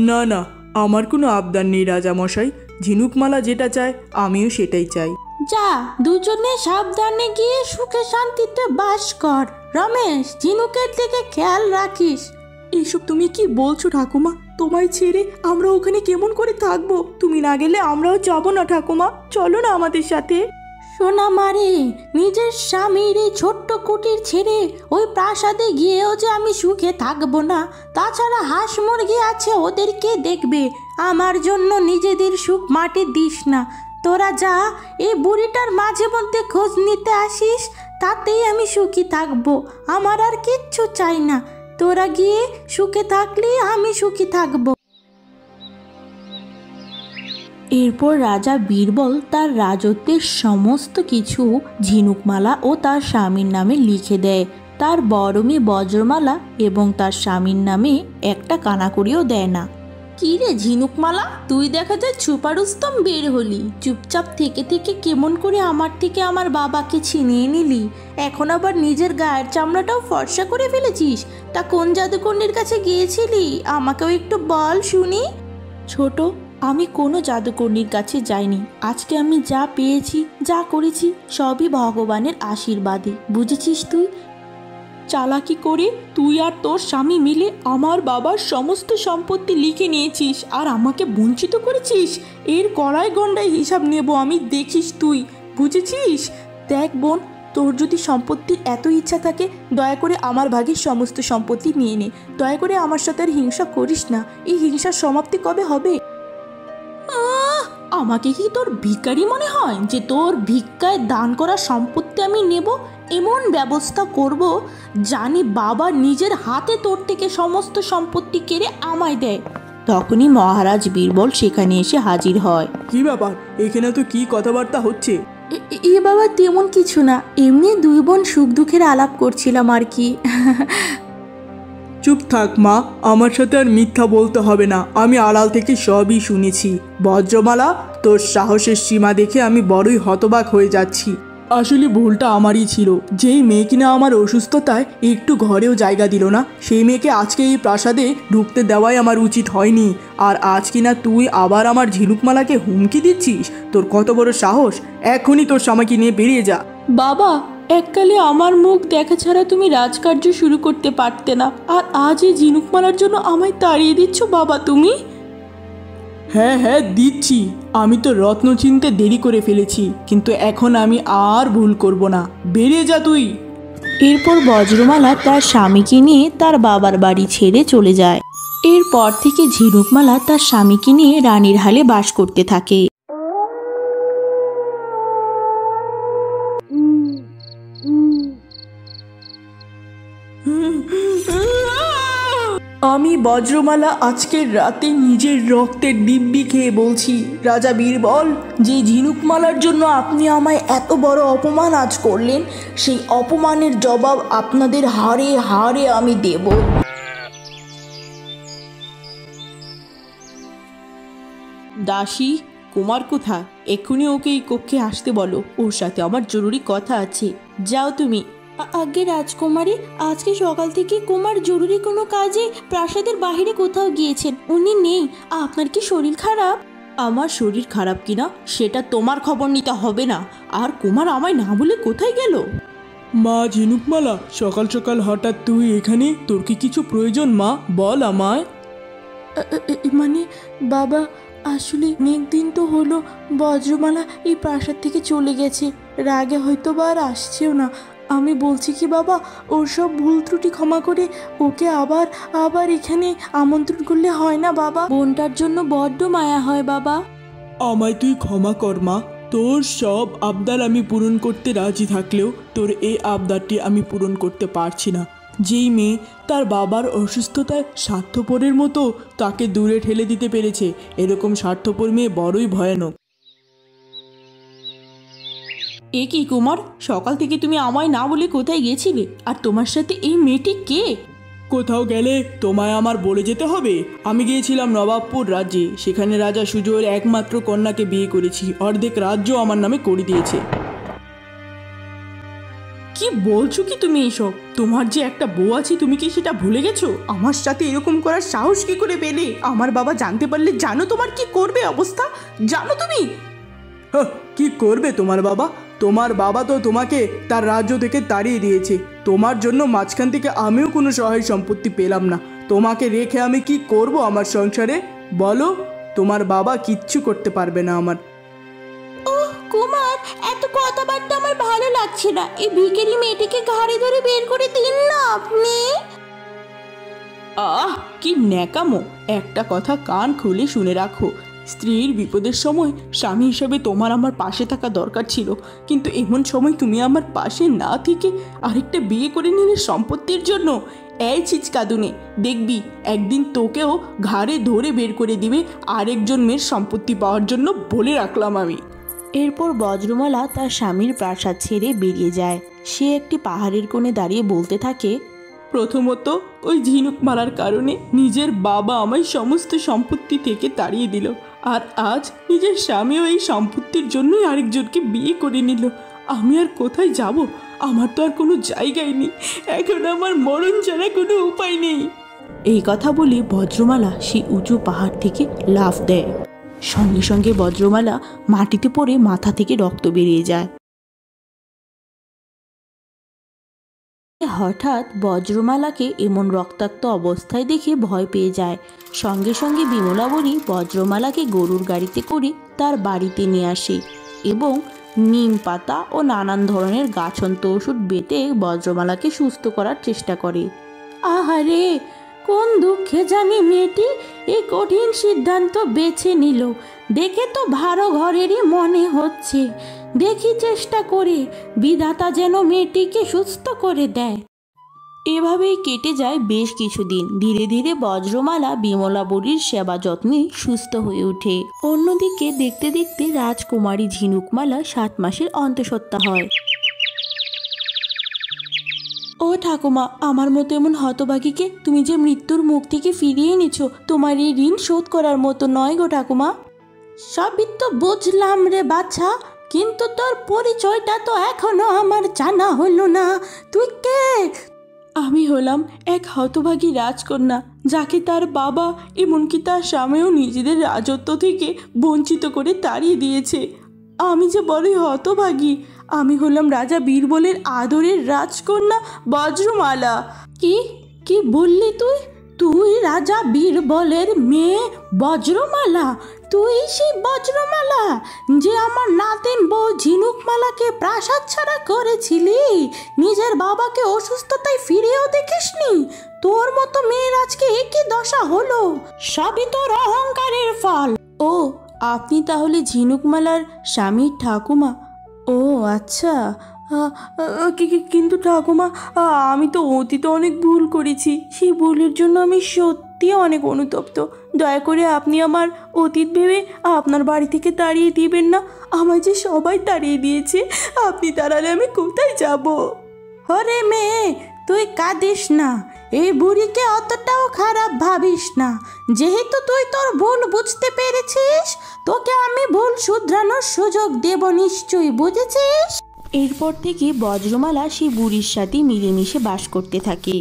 না না, আমার কোনো আবদার নেই রাজামশাই। ঝিনুকমালা যেটা চায় আমিও সেটাই চাই।
যা, দুজনে সাবধানে গিয়ে সুখে শান্তিতে বাস কর। রমেশ, ঝিনুকের দিকে খেয়াল রাখিস।
এসব তুমি কি বলছো ঠাকুমা? তোমায় ছেড়ে আমরা ওখানে কেমন করে থাকবো? তুমি না গেলে আমরাও যাবো না ঠাকুমা, চলো না আমাদের সাথে।
সোনা মারে, নিজের স্বামীর এই ছোট্ট কুটির ছেড়ে ওই প্রাসাদে গিয়েও যে আমি সুখে থাকবো না। তাছাড়া হাঁস মুরগি আছে, ওদেরকে দেখবে। আমার জন্য নিজেদের সুখ মাটি দিস না। তোরা যা, এই বুড়িটার মাঝে মধ্যে খোঁজ নিতে আসিস, তাতেই আমি সুখী থাকবো। আমার আর কিচ্ছু চাই না। তোরা গিয়ে সুখে থাকলে আমি সুখী থাকবো।
এরপর রাজা বীরবল তার রাজত্বের সমস্ত কিছু ঝিনুকমালা ও তার স্বামীর নামে লিখে দেয়। তার বড় মেয়ে বজ্রমালা এবং তার স্বামীর নামে একটা কানাকড়িও দেয় না।
কি রে ঝিনুকমালা, তুই দেখা যায় ছুপারুস্তম বের হলি। চুপচাপ থেকে থেকে কেমন করে আমার থেকে আমার বাবাকে ছিনিয়ে নিলি। এখন আবার নিজের গায়ের চামড়াটাও ফর্সা করে ফেলেছিস। তা কোন জাদুকর্ণীর কাছে গিয়েছিলি, আমাকেও একটু বল শুনি।
ছোট, আমি কোনো জাদুকর্ণীর কাছে যাইনি। আজকে আমি যা পেয়েছি, যা করেছি, সবই ভগবানের আশীর্বাদে। বুঝেছিস তুই?
চালাকি করে তুই আর তোর স্বামী মিলে আমার বাবার সমস্ত সম্পত্তি লিখে নিয়েছিস আর আমাকে বঞ্চিত করেছিস। এর কড়াই গন্ডায় হিসাব নেব আমি, দেখিস তুই। বুঝেছিস? দেখ বোন, তোর যদি সম্পত্তির এত ইচ্ছা থাকে, দয়া করে আমার ভাগের সমস্ত সম্পত্তি নিয়ে নে। দয়া করে আমার সাথে আর হিংসা করিস না। এই হিংসার সমাপ্তি কবে হবে?
আমাকে কি তোর ভিখারি মনে হয় যে তোর ভিক্ষায় দান করা সম্পত্তি আমি নেব? এমন ব্যবস্থা করব জানি বাবা নিজের হাতে তোর থেকে সমস্ত সম্পত্তি কেড়ে আমায় দেয়।
তখনই মহারাজ বীরবল সেখানে এসে হাজির হয়।
কি ব্যাপার, এখানে তো কি কথাবার্তা হচ্ছে?
এ বাবা, তেমন কিছু না, এমনি দুই বোন সুখ দুঃখের আলাপ করছিলাম আর কি।
চুপ থাক মা, আমার সাথে আর মিথ্যা বলতে হবে না। আমি আড়াল থেকে সবই শুনেছি। বজ্রমালা, তোর সাহসের সীমা দেখে আমি বড়ই হতবাক হয়ে যাচ্ছি। আসলে ভুলটা আমারই ছিল। যেই মেয়ে কিনা আমার অসুস্থতায় একটু ঘরেও জায়গা দিল না, সেই মেয়েকে আজকে এই প্রাসাদে ঢুকতে দেওয়াই আমার উচিত হয়নি। আর আজ কিনা তুই আবার আমার ঝিনুকমালাকে হুমকি দিচ্ছিস? তোর কত বড় সাহস! এখনই তোর স্বামীকে নিয়ে বেরিয়ে যা।
বাবা, এককালে আমার মুখ দেখা ছাড়া তুমি রাজকার্য শুরু করতে পারতে না, আর আজ এই ঝিনুকমালার জন্য আমায় তাড়িয়ে দিচ্ছ বাবা তুমি?
হ্যাঁ হ্যাঁ দিচ্ছি। আমি তো রত্ন চিনতে দেরি করে ফেলেছি, কিন্তু এখন আমি আর ভুল করব না। বেরিয়ে যা তুই।
এরপর বজ্রমালা তার স্বামীকে নিয়ে তার বাবার বাড়ি ছেড়ে চলে যায়। এরপর থেকে ঝিনুকমালা তার স্বামীকে নিয়ে রানীর হালে বাস করতে থাকে।
আমি বজ্রমালা আজকের রাতে নিজের রক্তের দিব্যি খেয়ে বলছি, রাজা বীরবল, যে ঝিনুকমালার জন্য আপনি আমায় এত বড় অপমান আজ করলেন, সেই অপমানের জবাব আপনাদের হাড়ে হাড়ে আমি দেব। দাসী, কুমার কোথা? এক্ষুনি ওকে এই কক্ষে আসতে বলো, ওর সাথে আমার জরুরি কথা আছে। যাও তুমি।
আগে রাজকুমারী, আজকে সকাল থেকে কুমার জরুরি কোনো কাজে প্রাসাদের বাইরে কোথাও গিয়েছেন, উনি নেই। আপনার কি শরীর খারাপ?
আমার শরীর খারাপ কিনা সেটা তোমার খবর নিতে হবে না। আর কুমার আমায় না বলে কোথায় গেল?
মা ঝিনুকমালা, সকাল সকাল হঠাৎ তুই এখানে? তোর কি কিছু প্রয়োজন মা? বল আমায়।
মানে বাবা, আসলে অনেক দিন তো হলো বজ্রমালা এই প্রাসাদ থেকে চলে গেছে। রাগে হয়তো বা আর আসছেও না। আমি বলছি কি বাবা, ওর সব ভুল ত্রুটি ক্ষমা করে ওকে আবার আবার এখানে আমন্ত্রণ করলে হয় না বাবা? বোনটার জন্য বড্ড মায়া হয় বাবা।
আমায় তুই ক্ষমা কর মা। তোর সব আবদার আমি পূরণ করতে রাজি থাকলেও তোর এই আবদারটি আমি পূরণ করতে পারছি না। যেই মেয়ে তার বাবার অসুস্থতায় স্বার্থপরের মতো তাকে দূরে ঠেলে দিতে পেরেছে, এরকম স্বার্থপর মেয়ে বড়ই ভয়ানক।
এ কি কুমার, সকাল থেকে তুমি আমায় না বলে কোথায় গেছিলে? আর তোমার সাথে এই মেয়েটি কে?
কোথাও গেলে তোমায় আমার বলে যেতে হবে? আমি গিয়েছিলাম নবাবপুর রাজ্যে। সেখানে রাজা সুজয়ের একমাত্র কন্যাকে বিয়ে করেছি। অর্ধেক রাজ্য আমার নামে করে দিয়েছে।
কি বলছো কি তুমি এসব? তোমার যে একটা বউ আছে, তুমি কি সেটা ভুলে গেছো? আমার সাথে এরকম করার সাহস কি করে পেলে? আমার বাবা জানতে পারলে জানো তোমার কি করবে অবস্থা? জানো তুমি?
কি করবে তোমার বাবা? তোমার বাবা তো তোমাকে তার রাজ্য থেকে তাড়িয়ে দিয়েছে। তোমার জন্য মাঝখান থেকে আমিও কোনো সহায় সম্পত্তি পেলাম না। তোমাকে রেখে আমি কি করব আমার সংসারে? বলো। তোমার বাবা কিচ্ছু করতে পারবে না আমার।
কুমার, এত কথা লাগছে না। এই ভিখারি মেয়েটিকে ঘাড়ে ধরে বের করে দিন না আপনি।
আহ, কি ন্যাকামো! একটা কথা কান খুলে শুনে রাখো, স্ত্রীর বিপদের সময় স্বামী হিসেবে তোমার আমার পাশে থাকা দরকার ছিল, কিন্তু এমন সময় তুমি আমার পাশে না থেকে আরেকটা বিয়ে করে নিলে সম্পত্তির জন্য। এই ছিচকাদুনে, দেখবি একদিন তোকেও ঘাড়ে ধরে বের করে দিবে আরেকজন মেয়ের সম্পত্তি পাওয়ার জন্য, বলে রাখলাম আমি।
এরপর বজ্রমালা তার স্বামীর প্রাসাদ ছেড়ে বেরিয়ে যায়। সে একটি পাহাড়ের কোণে দাঁড়িয়ে বলতে থাকে,
প্রথমত ওই ঝিনুকমালার কারণে নিজের বাবা আমায় সমস্ত সম্পত্তি থেকে তাড়িয়ে দিল, আর আজ নিজের স্বামীও এই সম্পত্তির জন্যই আরেকজনকে বিয়ে করে নিল। আমি আর কোথায় যাব? আমার তো আর কোনো জায়গায় নেই, এখন আমার মরণ ছাড়া কোনো উপায় নেই।
এই কথা বলে বজ্রমালা সেই উঁচু পাহাড় থেকে লাফ দেয়। সঙ্গে সঙ্গে বজ্রমালা মাটিতে পড়ে মাথা থেকে রক্ত বেরিয়ে যায়। হঠাৎ বজ্রমালাকে এমন রক্তাক্ত অবস্থায় দেখে ভয় পেয়ে যায়। সঙ্গে সঙ্গে বিমলাবরী বজ্রমালাকে গরুর গাড়িতে করে তার বাড়িতে নিয়ে আসে এবং নিম পাতা ও নানান ধরনের গাছন্ত ওষুধ বেটে বজ্রমালাকে সুস্থ করার চেষ্টা করে।
আহারে, কোন দুঃখে জানি মেয়েটি এই কঠিন সিদ্ধান্ত বেছে নিল। দেখে তো ভালো ঘরেরই মনে হচ্ছে। দেখি চেষ্টা করে বিধাতা যেন মেয়েটিকে সুস্থ করে দেয়।
এভাবেই কেটে যায় বেশ কিছুদিন। ধীরে ধীরে বজ্রমালা বিমলাবরীর সেবা যত্নে সুস্থ হয়ে ওঠে। অন্যদিকে দেখতে দেখতে রাজকুমারী ঝিনুকমালা 7 মাসের অন্তঃসত্ত্বা হয়। ও ঠাকুমা, আমার মতো এমন হতভাগীকে তুমি যে মৃত্যুর মুখ থেকে ফিরিয়ে এনেছো, তোমার এই ঋণ শোধ করার মতো নয় গো ঠাকুমা।
সবই তো বুঝলাম রে বাছা, কিন্তু তোর পরিচয়টা তো এখনো আমার জানা হলো না। তুই কে?
আমি হলাম এক হতভাগী রাজকন্যা, যাকে তার বাবা এমনকি তার স্বামীও নিজেদের রাজত্ব থেকে বঞ্চিত করে তাড়িয়ে দিয়েছে। আমি যে বড়ই হতভাগী। আমি হলাম রাজা বীরবলের আদরের রাজকন্যা বজ্রমালা।
কি কি বললি তুই? তুই রাজা বীরবলের মেয়ে বজ্রমালা? তুই সেই বজ্রমালা যে আমার নাতিন বউ ঝিনুকমালাকে প্রাসাদ ছাড়া করেছিলি? নিজের বাবাকে অসুস্থতায় ফিরেও দেখিসনি? তোর মতো মেয়ের আজকে একই দশা হলো। সবই তোর অহংকারের ফল।
ও, আপনি তাহলে ঝিনুকমালার স্বামীর ঠাকুমা? ও আচ্ছা। কিন্তু ঠাকুমা, আমি তো অতীতে অনেক ভুল করেছি। সেই ভুলের জন্য আমি সত্যি অনেক অনুতপ্ত। দয়া করে আপনি আমার অতীত ভেবে আপনার বাড়ি থেকে তাড়িয়ে দিবেন না। আমায় যে সবাই তাড়িয়ে দিয়েছে, আপনি তাড়ালে আমি কোথায় যাব?
ওরে মেয়ে, তুই কাঁদিস না। এই বুড়িকে অতটাও খারাপ ভাবিস না। যেহেতু তুই তোর ভুল বুঝতে পেরেছিস, তোকে আমি ভুল শুধরানোর সুযোগ দেব নিশ্চয়ই, বুঝেছিস?
এরপর থেকে বজ্রমালা সেই বুড়ির সাথে মিলেমিশে বাস করতে থাকে।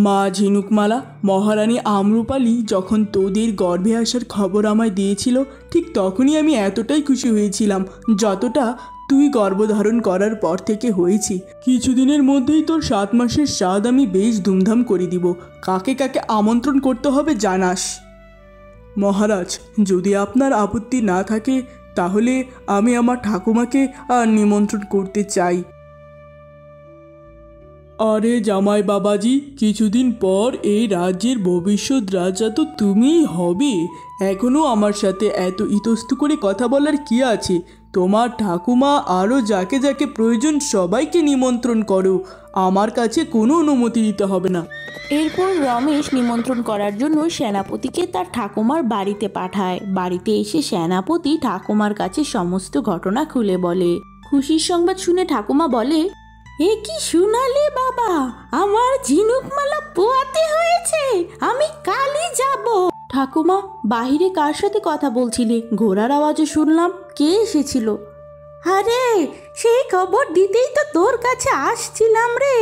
মা ঝিনুকমালা, মহারানী আম্রপালি যখন তোদের গর্ভে আসার খবর আমায় দিয়েছিল, ঠিক তখনই আমি এতটাই খুশি হয়েছিলাম যতটা তুই গর্ভধারণ করার পর থেকে হয়েছি। কিছুদিনের মধ্যেই তোর 7 মাসের স্বাদ আমি বেশ ধুমধাম করে দিব। কাকে কাকে আমন্ত্রণ করতে হবে জানাস। মহারাজ, যদি আপনার আপত্তি না থাকে তাহলে আমি আমার ঠাকুমাকে নিমন্ত্রণ করতে চাই। আরে জামাই বাবাজি, কিছুদিন পর এই রাজ্যের ভবিষ্যৎ রাজা তো তুমিই হবে। এখনও আমার সাথে এত ইতস্তু করে কথা বলার কি আছে? তোমার ঠাকুমা আরও যাকে যাকে প্রয়োজন সবাইকে নিমন্ত্রণ করো। আমার কাছে কোনো অনুমতি দিতে হবে না।
এরপর রমেশ নিমন্ত্রণ করার জন্য সেনাপতিকে তার ঠাকুমার বাড়িতে পাঠায়। বাড়িতে এসে সেনাপতি ঠাকুমার কাছে সমস্ত ঘটনা খুলে বলে। খুশির সংবাদ শুনে ঠাকুমা বলে,
এ কি শুনালি বাবা? আমার ঝিনুকমালা পোয়াতে হয়েছে। আমি কালই যাব।
ঠাকুমা, বাহিরে কার সাথে কথা বলছিলে? ঘোড়ার আওয়াজও শুনলাম। কে এসেছিল?
আরে, সেই খবর দিতেই তো তোর কাছে আসছিলাম রে।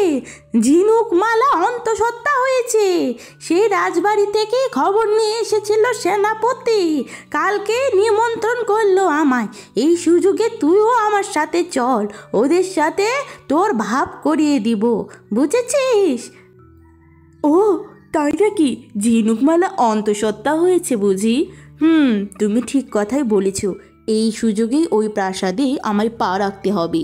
ঝিনুকমালা অন্তঃসত্ত্বা হয়েছে। সেই রাজবাড়ি থেকে খবর নিয়ে এসেছিল সেনাপতি। কালকে নিমন্ত্রণ করলো আমায়। এই সুযোগে তুইও আমার সাথে চল, ওদের সাথে তোর ভাব করিয়ে দিব, বুঝেছিস?
ও, তাই নাকি? ঝিনুকমালা অন্তঃসত্ত্বা হয়েছে বুঝি? তুমি ঠিক কথাই বলেছ।
এই সুযোগেই ওই প্রাসাদে আমায় পা রাখতে হবে।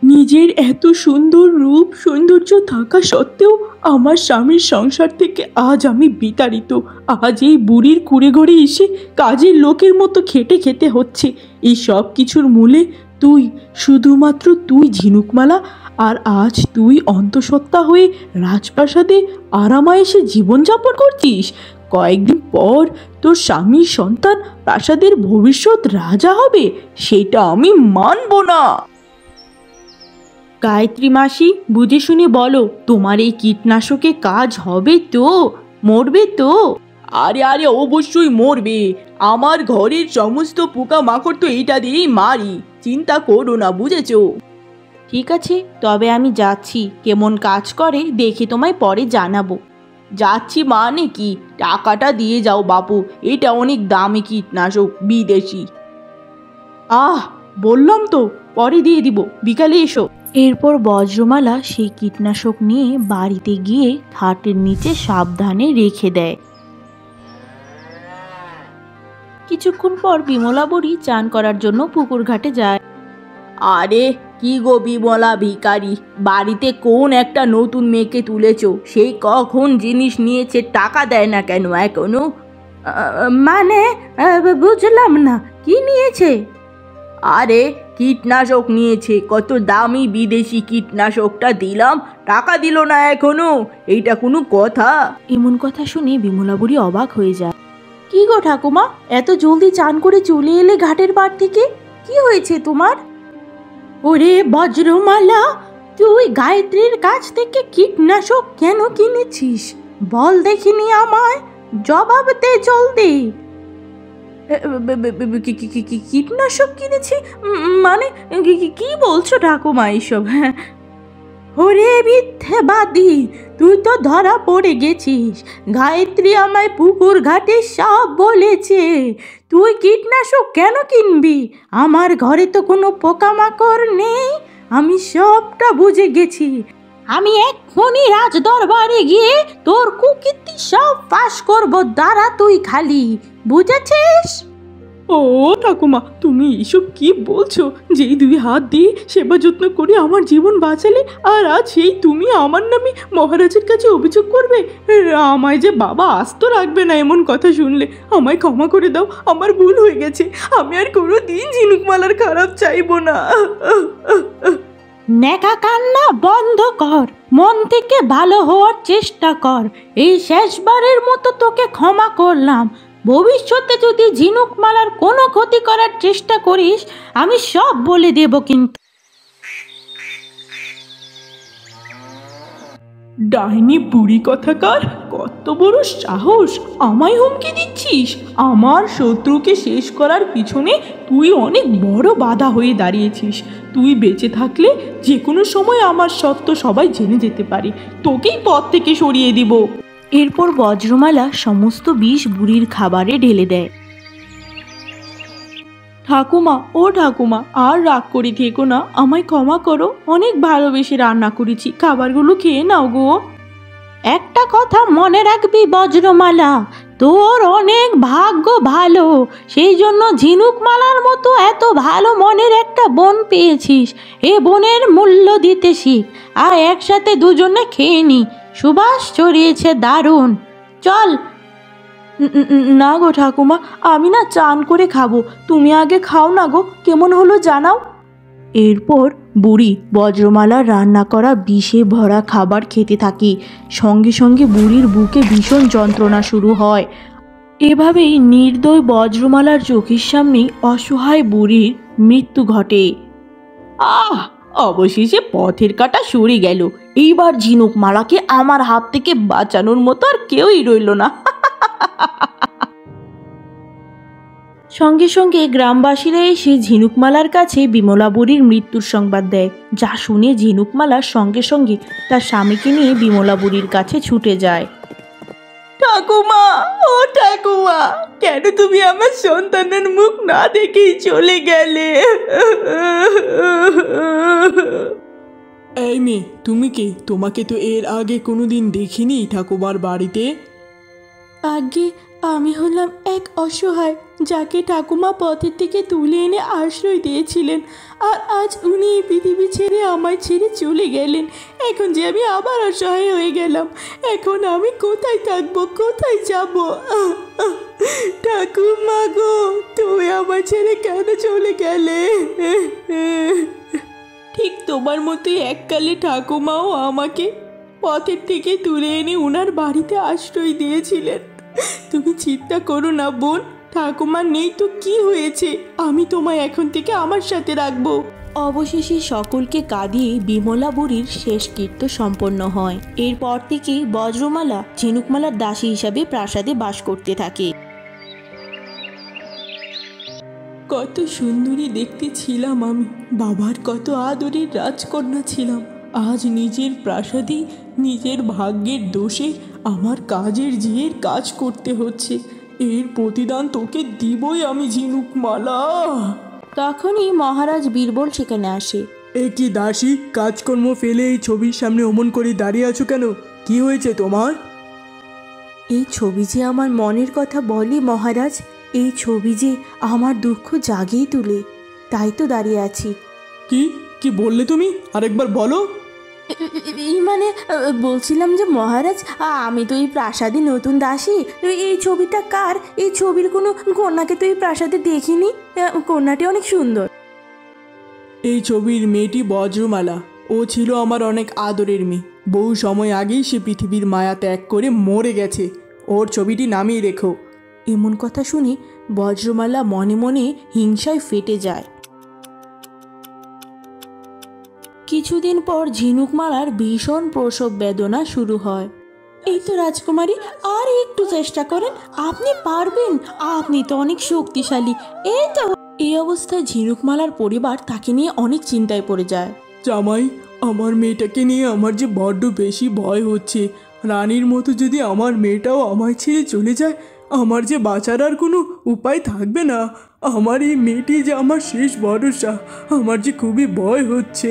নিজের এত সুন্দর রূপ সৌন্দর্য থাকা সত্ত্বেও আমার স্বামীর সংসার থেকে আজ আমি বিতাড়িত। আজ এই বুড়ির কুড়ে ঘরে এসে কাজের লোকের মতো খেটে খেতে হচ্ছে। এই সব কিছুর মূলে তুই, শুধুমাত্র তুই ঝিনুকমালা। আর আজ তুই অন্তঃসত্ত্বা হয়ে রাজপ্রাসাদে আরামায়েশে জীবনযাপন করছিস। কয়েকদিন পর তোর স্বামীর সন্তান প্রাসাদের ভবিষ্যৎ রাজা হবে, সেটা আমি মানব না। গায়ত্রী মাসি, বুঝে শুনে বলো, তোমার এই কীটনাশকে কাজ হবে তো? মরবে তো?
আরে আরে অবশ্যই মরবে। আমার ঘরের সমস্ত পোকা মাকড় তো এটা দিয়েই মারি, চিন্তা করো না, বুঝেছো?
ঠিক আছে, তবে আমি যাচ্ছি। কেমন কাজ করে দেখে তোমায় পরে জানাবো।
যাচ্ছি মানে কি, টাকাটা দিয়ে যাও বাপু, এটা অনেক দামি কীটনাশক, বিদেশি।
বললাম তো পরে দিয়ে দিব, বিকালে এসো।
এরপর বজ্রমালা সেই কীটনাশক নিয়ে বাড়িতে গিয়ে খাটের নিচে সাবধানে রেখে দেয়। কিছুক্ষণ পর বিমলা বুড়ি চান করার জন্য পুকুর ঘাটে যায়।
আরে কি গো বিমলা ভিখারি, বাড়িতে কোন একটা নতুন মেয়েকে তুলেছো? সেই কখন জিনিস নিয়েছে, টাকা দেয় না কেন এখনো?
মানে বুঝলাম না, কি নিয়েছে?
আরে কীটনাশক নিয়েছে, কত দামি বিদেশি কীটনাশকটা দিলাম, টাকা দিল না এখনো, এইটা কোনো কথা?
এমন কথা শুনে বিমলা বুড়ি অবাক হয়ে যায়।
কি গো ঠাকুমা, এত জলদি চান করে চলে এলে ঘাটের পাড় থেকে? কি হয়েছে তোমার? ওরে বজ্রমালা, তুই গায়ত্রীর কাছ থেকে কীটনাশক কেন কিনেছিস? বল দেখিনি আমায়, জবাব দে জলদি। কীটনাশক কিনেছি মানে কি বলছো ঠাকুমা এইসব? ওরে মিথ্যেবাদী, তুই তো ধরা পড়ে গেছিস। গায়ত্রী আমায় পুকুর ঘাটে সব বলেছে। তুই কীটনাশক কেন কিনবি? আমার ঘরে তো কোনো পোকামাকড় নেই, আমি সবটা বুঝে গেছি। আমি এক্ষুনি রাজ দরবারে গিয়ে তোর কুকীর্তি সব ফাঁস করবো, দাঁড়া তুই খালি, বুঝেছিস?
ও ঠাকুমা, তুমি এসব কি বলছো? যেই দুই হাত দিয়ে সেবা যত্ন করে আমার জীবন বাঁচালে, আর আজ সেই তুমি আমার নামে মহারাজের কাছে অভিযোগ করবে? আমায় যে বাবা আস্ত রাখবে না এমন কথা শুনলে। আমায় ক্ষমা করে দাও, আমার ভুল হয়ে গেছে। আমি আর কোনো দিন ঝিনুকমালার খারাপ চাইবো না।
নেকা কান্না বন্ধ কর, মন থেকে ভালো হওয়ার চেষ্টা কর। এই শেষবারের মতো তোকে ক্ষমা করলাম। ভবিষ্যতে যদি ঝিনুকমালার কোনো ক্ষতি করার চেষ্টা করিস, আমি সব বলে দেব কিন্তু।
ডাইনি বুড়ি কথাকার, কত বড় সাহস! আমায় হুমকি দিচ্ছিস? আমার শত্রুকে শেষ করার পিছনে তুই অনেক বড় বাধা হয়ে দাঁড়িয়েছিস। তুই বেঁচে থাকলে যে কোনো সময় আমার সত্য সবাই জেনে যেতে পারে, তোকেই পথ থেকে সরিয়ে দিব।
এরপর বজ্রমালা সমস্ত বিষ বুড়ির খাবারে ঢেলে দেয়।
ঠাকুমা, ও ঠাকুমা, আর রাগ করে থেকো না, আমায় ক্ষমা করো। অনেক ভালোবেসে রান্না করেছি, খাবারগুলো খেয়ে নাও গো। একটা কথা মনে রাখবি বজ্রমালা, তোর অনেক ভাগ্য ভালো, সেই জন্য ঝিনুকমালার মতো এত ভালো মনের একটা বোন পেয়েছিস। এ বোনের মূল্য দিতে শিখ, আর একসাথে দুজনে খেয়ে নি। সুবাস ছড়িয়েছে দারুণ। চল। না গো ঠাকুমা, আমি না চান করে খাবো, তুমি আগে খাও না গো, কেমন হলো জানাও।
এরপর বুড়ি বজ্রমালার রান্না করা বিষে ভরা খাবার খেতে থাকে। সঙ্গে সঙ্গে বুড়ির বুকে ভীষণ যন্ত্রণা শুরু হয়। এভাবেই নির্দয় বজ্রমালার চোখের সামনে অসহায় বুড়ির মৃত্যু ঘটে।
অবশেষে পথের কাঁটা সরে গেল। এইবার ঝিনুকমালাকে আমার হাত থেকে বাঁচানোর মতো আর কেউই রইল না।
সঙ্গে সঙ্গে গ্রামবাসীরা এসে ঝিনুকমালার কাছে বিমলা বুড়ির মৃত্যুর সংবাদ দেয়। যা শুনে ঝিনুকমালা সঙ্গে সঙ্গে তার স্বামীকে নিয়ে বিমলা বুড়ির কাছে ছুটে যায়।
ঠাকুমা, ও ঠাকুমা, কেন তুমি আমার সন্তানের মুখ না দেখেই চলে গেলে?
এই মেয়ে, তুমি কে? তোমাকে তো এর আগে কোনোদিন দেখিনি ঠাকুমার বাড়িতে।
আগে আমি হলাম এক অসহায়, যাকে ঠাকুমা পথের থেকে তুলে এনে আশ্রয় দিয়েছিলেন, আর আজ উনি এই পৃথিবী ছেড়ে আমায় ছেড়ে চলে গেলেন। এখন যে আমি আবার অসহায় হয়ে গেলাম, এখন আমি কোথায় থাকবো, কোথায় যাব? ঠাকুমা গো, তুমি আমায় ছেড়ে কেন চলে গেলে? ঠিক তোমার মতোই এককালে ঠাকুমাও আমাকে পথের থেকে তুলে এনে ওনার বাড়িতে আশ্রয় দিয়েছিলেন। তুমি চিন্তা করো না বোন, ঠাকুমা নেই তো কি হয়েছে, আমি তোমায় এখন থেকে আমার সাথে রাখবো।
অবশেষে সকলকে কাঁদিয়ে বিমলা বুড়ির শেষকৃত্য সম্পন্ন হয়। এরপর থেকে বজ্রমালা ঝিনুকমালার দাসী হিসাবে প্রাসাদে বাস করতে থাকে।
কত সুন্দরী দেখতে ছিলাম আমি, বাবার কত আদরের রাজকন্যা ছিলাম। আজ নিজের প্রাসাদে নিজের ভাগ্যের দোষে আমার কাজের ঝিয়ের কাজ করতে হচ্ছে। এর প্রতিদান তোকে দিবই আমি ঝিনুকমালা।
তখনই মহারাজ বীরবল সেখানে আসে।
এ কি দাসী, কাজকর্ম ফেলে এই ছবির সামনে অমন করে দাঁড়িয়ে আছো কেন? কি হয়েছে তোমার?
এই ছবি যে আমার মনের কথা বলে মহারাজ, এই ছবি যে আমার দুঃখ জাগিয়ে তুলে, তাই তো দাঁড়িয়ে আছি।
কি কি বললে তুমি? আরেকবার বলো।
মানে বলছিলাম যে মহারাজ, আমি তো এই প্রাসাদে নতুন দাসী। এই ছবিটা কার? এই ছবির কোনো কন্যাকে তো এই প্রাসাদে দেখিনি। কন্যাটি অনেক সুন্দর।
এই ছবির মেয়েটি বজ্রমালা। ও ছিল আমার অনেক আদরের মেয়ে। বহু সময় আগেই সে পৃথিবীর মায়া ত্যাগ করে মরে গেছে। ওর ছবিটি নামিয়ে রেখো।
এমন কথা শুনে বজ্রমালা মনে মনে হিংসায় ফেটে যায়। কিছুদিন পর ঝিনুকমালার ভীষণ প্রসব বেদনা শুরু হয়। এই তো রাজকুমারী, আর একটু চেষ্টা করেন, আপনি পারবেন, আপনি তো অনেক শক্তিশালী। এই তো। এই অবস্থায় ঝিনুকমালার পরিবার তাকে নিয়ে অনেক চিন্তায় পড়ে যায়।
জামাই, আমার মেয়েটাকে নিয়ে আমার যে বড্ড বেশি ভয় হচ্ছে। রানীর মতো যদি আমার মেয়েটাও আমায় ছেড়ে চলে যায়, আমার যে বাঁচার আর কোনো উপায় থাকবে না। আমার এই মেয়েটি যে আমার শেষ ভরসা। আমার যে খুবই ভয় হচ্ছে।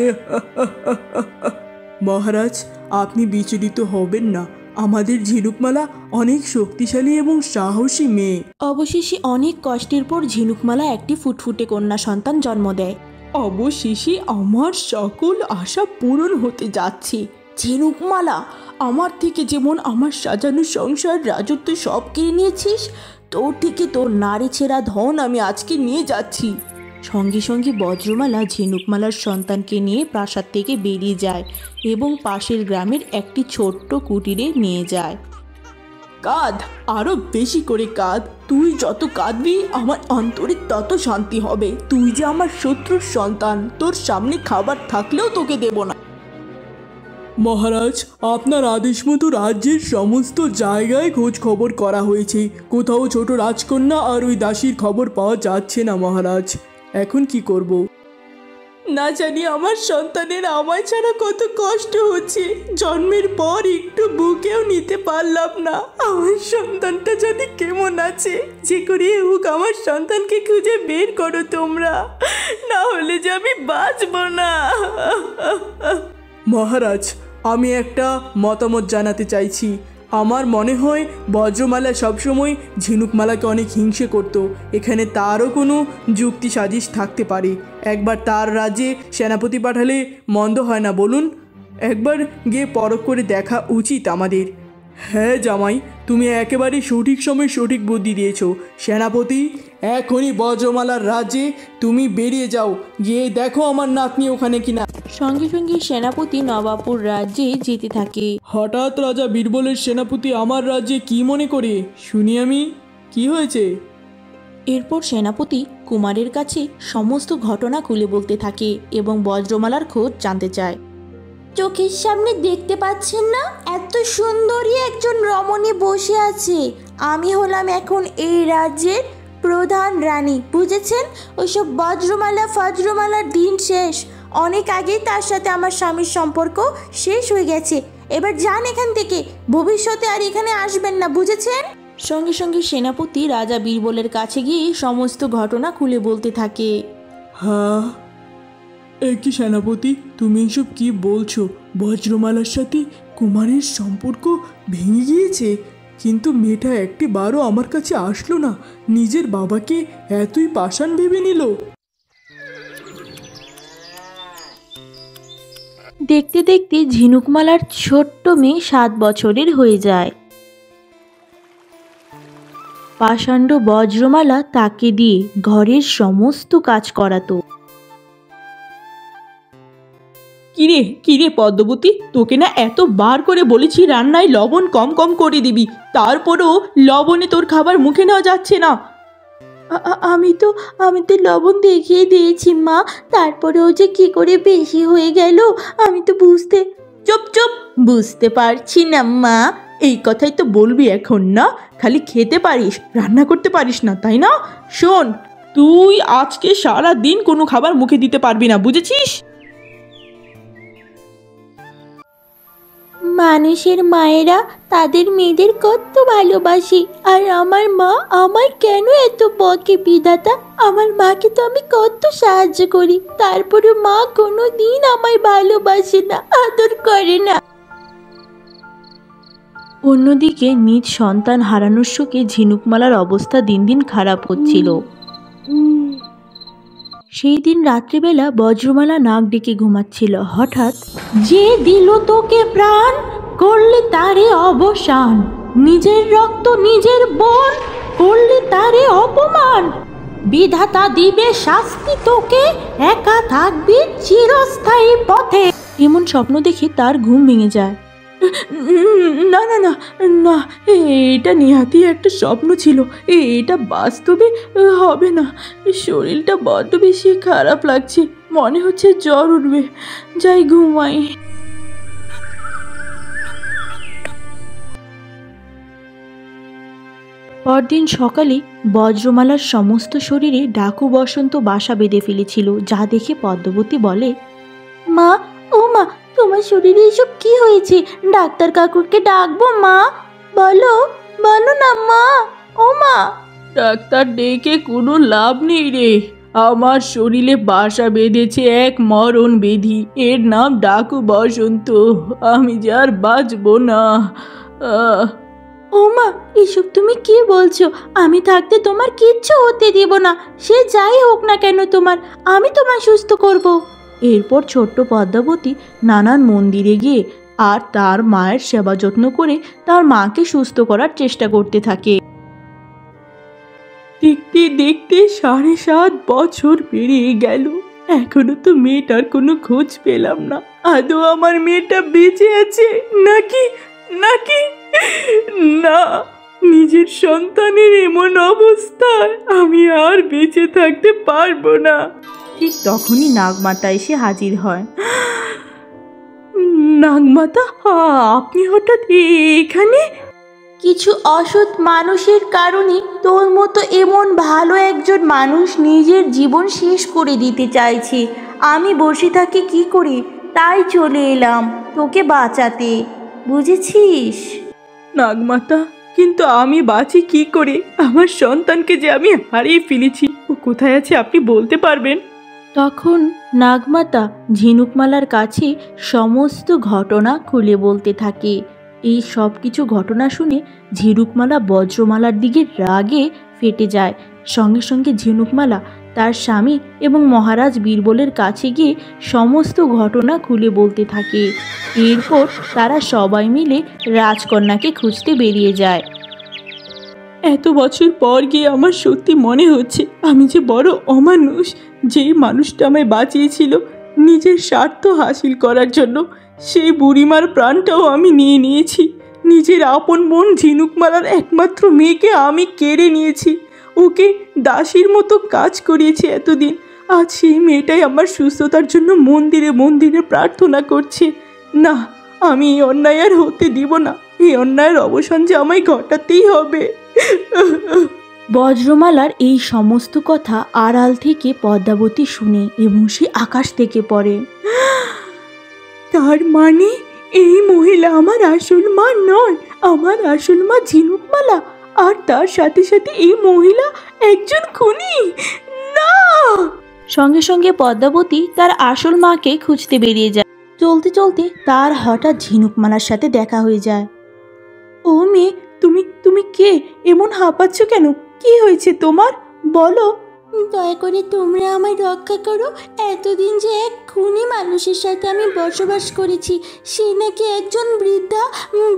মহারাজ, আপনি বিচলিত হবেন না। আমাদের ঝিনুকমালা অনেক শক্তিশালী এবং সাহসী মেয়ে।
অবশেষে অনেক কষ্টের পর ঝিনুকমালা একটি ফুটফুটে কন্যা সন্তান জন্ম দেয়।
অবশেষে আমার সকল আশা পূরণ হতে যাচ্ছে। ঝিনুকমালা, আমার থেকে যেমন আমার সাজানো সংসার রাজত্ব সব কেড়ে নিয়েছিস, তোর থেকে তোর নারী ছেঁড়া ধন আমি আজকে নিয়ে যাচ্ছি।
সঙ্গে সঙ্গে বজ্রমালা ঝিনুকমালার সন্তানকে নিয়ে প্রাসাদ থেকে বেরিয়ে যায় এবং পাশের গ্রামের একটি ছোট্ট কুটিরে নিয়ে যায়।
কাঁদ, আরো বেশি করে কাঁদ। তুই যত কাঁদবি আমার অন্তরে তত শান্তি হবে। তুই যে আমার শত্রুর সন্তান, তোর সামনে খাবার থাকলেও তোকে দেব না।
মহারাজ, আপনার আদেশ মতো রাজ্যের সমস্ত জায়গায় খোঁজ খবর করা হয়েছে। কোথাও ছোট রাজকন্যা আর ওই দাসীর খবর পাওয়া যাচ্ছে না মহারাজ। এখন কি করব?
না জানি আমার সন্তানের আমায় ছাড়া কত কষ্ট হচ্ছে। জন্মের পর একটু বুকেও নিতে পারলাম না। আমার সন্তানটা জানি কেমন আছে। যে করে হোক আমার সন্তানকে খুঁজে বের করো তোমরা, না হলে যে আমি বাঁচব না।
মহারাজ, আমি একটা মতামত জানাতে চাইছি। আমার মনে হয় বজ্রমালা সবসময় ঝিনুকমালাকে অনেক হিংসে করত। এখানে তারও কোনো যুক্তি সাজিশ থাকতে পারে। একবার তার রাজ্যে সেনাপতি পাঠালে মন্দ হয় না বলুন? একবার গিয়ে পরখ করে দেখা উচিত আমাদের। হ্যাঁ জামাই, তুমি একেবারে সঠিক সময় সঠিক বুদ্ধি দিয়েছো। সেনাপতি, এখনই বজ্রমালার রাজ্যে তুমি বেরিয়ে যাও, গিয়ে দেখো আমার নাতনি ওখানে কিনা।
সঙ্গে সঙ্গে সেনাপতি নবাবপুর রাজ্যে যেতে থাকে।
হঠাৎ রাজা বীরবলের সেনাপতি আমার রাজ্যে কি মনে করে? শুনি আমি, কি হয়েছে?
এরপর সেনাপতি কুমারের কাছে সমস্ত ঘটনা খুলে বলতে থাকে এবং বজ্রমালার খোঁজ জানতে চায়।
চোখের সামনে দেখতে পাচ্ছেন না, এত সুন্দরী একজন রমণী বসে আছে। আমি হলাম এখন এই রাজ্যের প্রধান রানী, বুঝেছেন? ওইসব বজ্রমালার দিন শেষ। অনেক আগেই তার সাথে আমার স্বামীর সম্পর্ক শেষ হয়ে গেছে। এবার যান এখান থেকে, ভবিষ্যতে আর এখানে আসবেন না, বুঝেছেন?
সঙ্গে সঙ্গে সেনাপতি রাজা বীরবলের কাছে গিয়ে সমস্ত ঘটনা খুলে বলতে থাকে।
হ্যাঁ, কি সেনাপতি, তুমি এসব কি বলছো? বজ্রমালার সাথে কুমারের সম্পর্ক ভেঙে গিয়েছে? কিন্তু মেয়েটা একটি বারও আমার কাছে আসলো না, নিজের বাবাকে এতই পাষাণ ভেবে নিল।
দেখতে দেখতে ঝিনুকমালার ছোট্ট মেয়ে 7 বছরের হয়ে যায়। পাষাণ্ড বজ্রমালা তাকে দিয়ে ঘরের সমস্ত কাজ করাতো।
কিরে কিরে পদ্মবতী, তোকে না এতবার করে বলেছি রান্নায় লবণ কম কম করে দিবি, তারপরেও লবণে তোর খাবার মুখে নেওয়া যাচ্ছে না। আমি তো লবণ দেখিয়ে দিয়েছি মা, তারপরেও যে কি করে বেশি হয়ে গেল আমি তো বুঝতে। চুপ চুপ, বুঝতে পারছি না মা, এই কথাই তো বলবি এখন না? খালি খেতে পারিস, রান্না করতে পারিস না, তাই না? শোন, তুই আজকে সারা দিন কোনো খাবার মুখে দিতে পারবি না, বুঝেছিস? মানুষের মায়েরা তাদের মেয়েদের কত ভালোবাসে, আর আমার মা আমায় কেন এত বকে বিধাতা? আমার মাকে তো আমি কত সাহায্য করি, তারপরে মা কোনো দিন আমায় ভালোবাসে না, আদর করে না।
অন্যদিকে নিজ সন্তান হারানোর শোকে ঝিনুকমালার অবস্থা দিন দিন খারাপ হচ্ছিল। সেই দিন রাত্রিবেলা বজ্রমালা নাক ডেকে ঘুমাচ্ছিল। হঠাৎ,
যে দিল তোকে প্রাণ, করলে তারে অবসান, নিজের রক্ত নিজের বোন, করলে তারে অপমান, বিধাতা দিবে শাস্তি তোকে, একা থাকবি চিরস্থায়ী পথে।
এমন স্বপ্ন দেখে তার ঘুম ভেঙে যায়।
না না না না, এটা নিহাতি একটা স্বপ্ন ছিল, এটা বাস্তবে হবে না। শরীরটা বড্ড বেশি খারাপ লাগছে, মনে হচ্ছে জ্বর উঠবে, যাই ঘুমাই।
পরদিন সকালে বজ্রমালার সমস্ত শরীরে ডাকু বসন্ত বাসা বেঁধে ফেলেছিল, যা দেখে পদ্মবতী বলে,
মা, ও মা, তোমার শরীরে এসব কি হয়েছে? ডাক্তার কাকুকে ডাকবো মা? বলো বলো না মা, ও মা। ডাক্তার ডেকে কোনো লাভ নেই রে, আমার শরীরে বাসা বেঁধেছে এক মরণ ব্যাধি, এর নাম ডাকু বসন্ত, আমি যে আর বাঁচবো না। ও মা, এসব তুমি কি বলছো? আমি থাকতে তোমার কিচ্ছু হতে দিব না, সে যাই হোক না কেন তোমার, আমি তোমায় সুস্থ করব।
এরপর ছোট্ট পদ্মাবতী নানান মন্দিরে গিয়ে আর তার মায়ের সেবা যত্ন করে তার মাকে সুস্থ করার চেষ্টা করতে থাকে।
দেখতে দেখতে 7.5 বছর পেরিয়ে গেল, এখনো তো মেয়েটার কোনো খোঁজ পেলাম না। আদৌ আমার মেয়েটা বেঁচে আছে নাকি? নাকি না, নিজের সন্তানের এমন অবস্থায় আমি আর বেঁচে থাকতে পারবো না।
ঠিক তখনই নাগমাতা এসে হাজির হয়।
নাগমাতা, আপনি হঠাৎ এখানে? কিছু অসৎ মানুষের কারণে তোর মতো এমন ভালো একজন মানুষ নিজের জীবন শেষ করে দিতে চাইছে। আমি বসে থাকি কি করে, তাই চলে এলাম তোকে বাঁচাতে, বুঝেছিস? নাগমাতা, কিন্তু আমি বাঁচি কি করে? আমার সন্তানকে যে আমি হারিয়ে ফেলেছি, ও কোথায় আছে আপনি বলতে পারবেন?
তখন নাগমাতা ঝিনুকমালার কাছে সমস্ত ঘটনা খুলে বলতে থাকে। এই সব কিছু ঘটনা শুনে ঝিনুকমালা বজ্রমালার দিকে রাগে ফেটে যায়। সঙ্গে সঙ্গে ঝিনুকমালা তার স্বামী এবং মহারাজ বীরবলের কাছে গিয়ে সমস্ত ঘটনা খুলে বলতে থাকে। এরপর তারা সবাই মিলে রাজকন্যাকে খুঁজতে বেরিয়ে যায়।
এত বছর পর গিয়ে আমার সত্যি মনে হচ্ছে আমি যে বড় অমানুষ। যেই মানুষটা আমায় বাঁচিয়েছিল নিজের স্বার্থ হাসিল করার জন্য, সেই বুড়িমার প্রাণটাও আমি নিয়ে নিয়েছি। নিজের আপন বোন ঝিনুকমালার একমাত্র মেয়েকে আমি কেড়ে নিয়েছি, ওকে দাসীর মতো কাজ করিয়েছি এতদিন। আজ সেই মেয়েটাই আমার সুস্থতার জন্য মন্দিরে মন্দিরে প্রার্থনা করছে। না, আমি এই অন্যায় আর হতে দিব না, এই অন্যায়ের অবসান যে আমায় ঘটাতেই হবে।
বজ্রমালার এই সমস্ত কথা আড়াল থেকে পদ্মাবতী শুনে এবং সে আকাশ থেকে পড়ে।
তার মানে এই মহিলা আমার আসল মা নয়, আমার আসল মা ঝিনুকমালা, আর তার সাথে সাথে এই মহিলা একজন খুনি। না!
সঙ্গে সঙ্গে পদ্মাবতী তার আসল মাকে খুঁজতে বেরিয়ে যায়। চলতে চলতে তার হঠাৎ ঝিনুকমালার সাথে দেখা হয়ে যায়।
ও মেয়ে, তুমি তুমি কে? এমন হাঁপাচ্ছ কেন? কি হয়েছে তোমার? বলো।
দয়া করে তোমরা আমায় রক্ষা করো। এতদিন যে এক খুনি মানুষের সাথে আমি বসবাস করেছি, সে নাকি একজন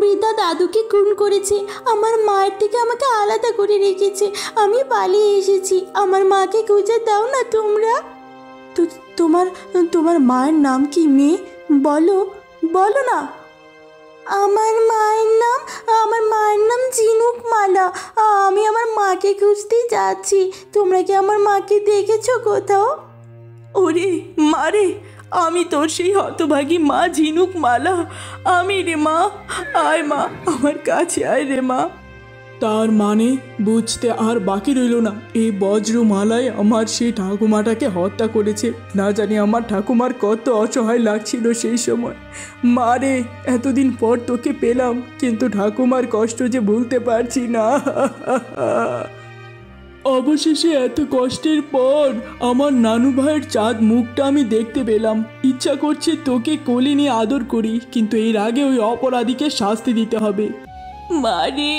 বৃদ্ধা দাদুকে খুন করেছে। আমার মায়ের থেকে আমাকে আলাদা করে রেখেছে। আমি পালিয়ে এসেছি। আমার মাকে খুঁজে দাও না তোমরা।
তোমার তোমার মায়ের নাম কি মেয়ে? বলো, বলো না।
আমার মায়ের নাম ঝিনুক মালা। আমি আমার মাকে খুঁজতেই যাচ্ছি। তোমরা কি আমার মাকে দেখেছো কোথাও?
ওরে মারে, আমি তোর সেই হতভাগী মা ঝিনুক মালা। আমি রে মা, আয় মা, আমার কাছে আয় রে মা।
তার মানে বুঝতে আর বাকি রইল না, এই বজ্রমালায় আমার সেই ঠাকুমাটাকে হত্যা করেছে। না জানি আমার ঠাকুমার কত অসহায় লাগছিল সেই সময়। মারে, এতদিন পর তোকে পেলাম, কিন্তু ঠাকুমার কষ্ট যে ভুলতে পারছি না। অবশেষে এত কষ্টের পর আমার নানু ভাইয়ের চাঁদ মুখটা আমি দেখতে পেলাম। ইচ্ছা করছে তোকে কোলে নিয়ে আদর করি, কিন্তু এর আগে ওই অপরাধীকে শাস্তি দিতে হবে।
মারে,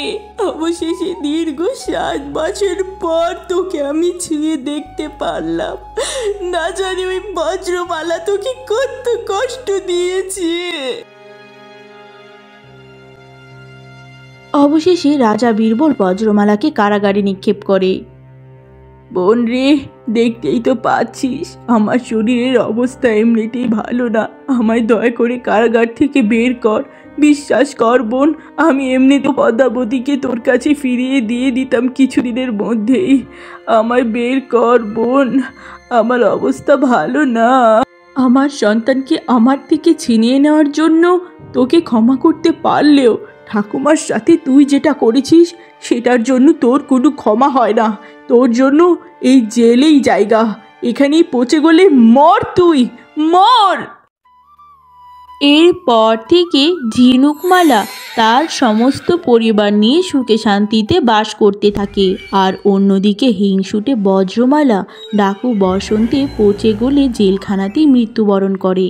অবশেষে দীর্ঘ 7 বছর পর তোকে আমি ছুঁয়ে দেখতে পারলাম। না জানি ওই বজ্রমালা তোকে কত কষ্ট দিয়েছে।
অবশেষে রাজা বীরবল বজ্রমালাকে কারাগারে নিক্ষেপ করে।
বোন রে, দেখতেই তো পাচ্ছিস আমার শরীরের অবস্থা এমনিতেই ভালো না। আমায় দয়া করে কারাগার থেকে বের কর। বিশ্বাস কর বোন, আমি এমনি তো পদ্মাবতীকে তোর কাছে ফিরিয়ে দিয়ে দিতাম কিছুদিনের মধ্যেই। আমায় বের কর বোন, আমার অবস্থা ভালো না। আমার সন্তানকে আমার থেকে ছিনিয়ে নেওয়ার জন্য তোকে ক্ষমা করতে পারলেও ঠাকুমার সাথে তুই যেটা করেছিস সেটার জন্য তোর কোনো ক্ষমা হয় না। তোর জন্য এই জেলেই জায়গা। এখানেই পচে গেলে মর, তুই মর।
এরপর থেকে ঝিনুকমালা তার সমস্ত পরিবার নিয়ে সুখে শান্তিতে বাস করতে থাকে। আর অন্যদিকে হিংসুটে বজ্রমালা ডাকু বসন্তে পচে গলে জেলখানাতেই মৃত্যুবরণ করে।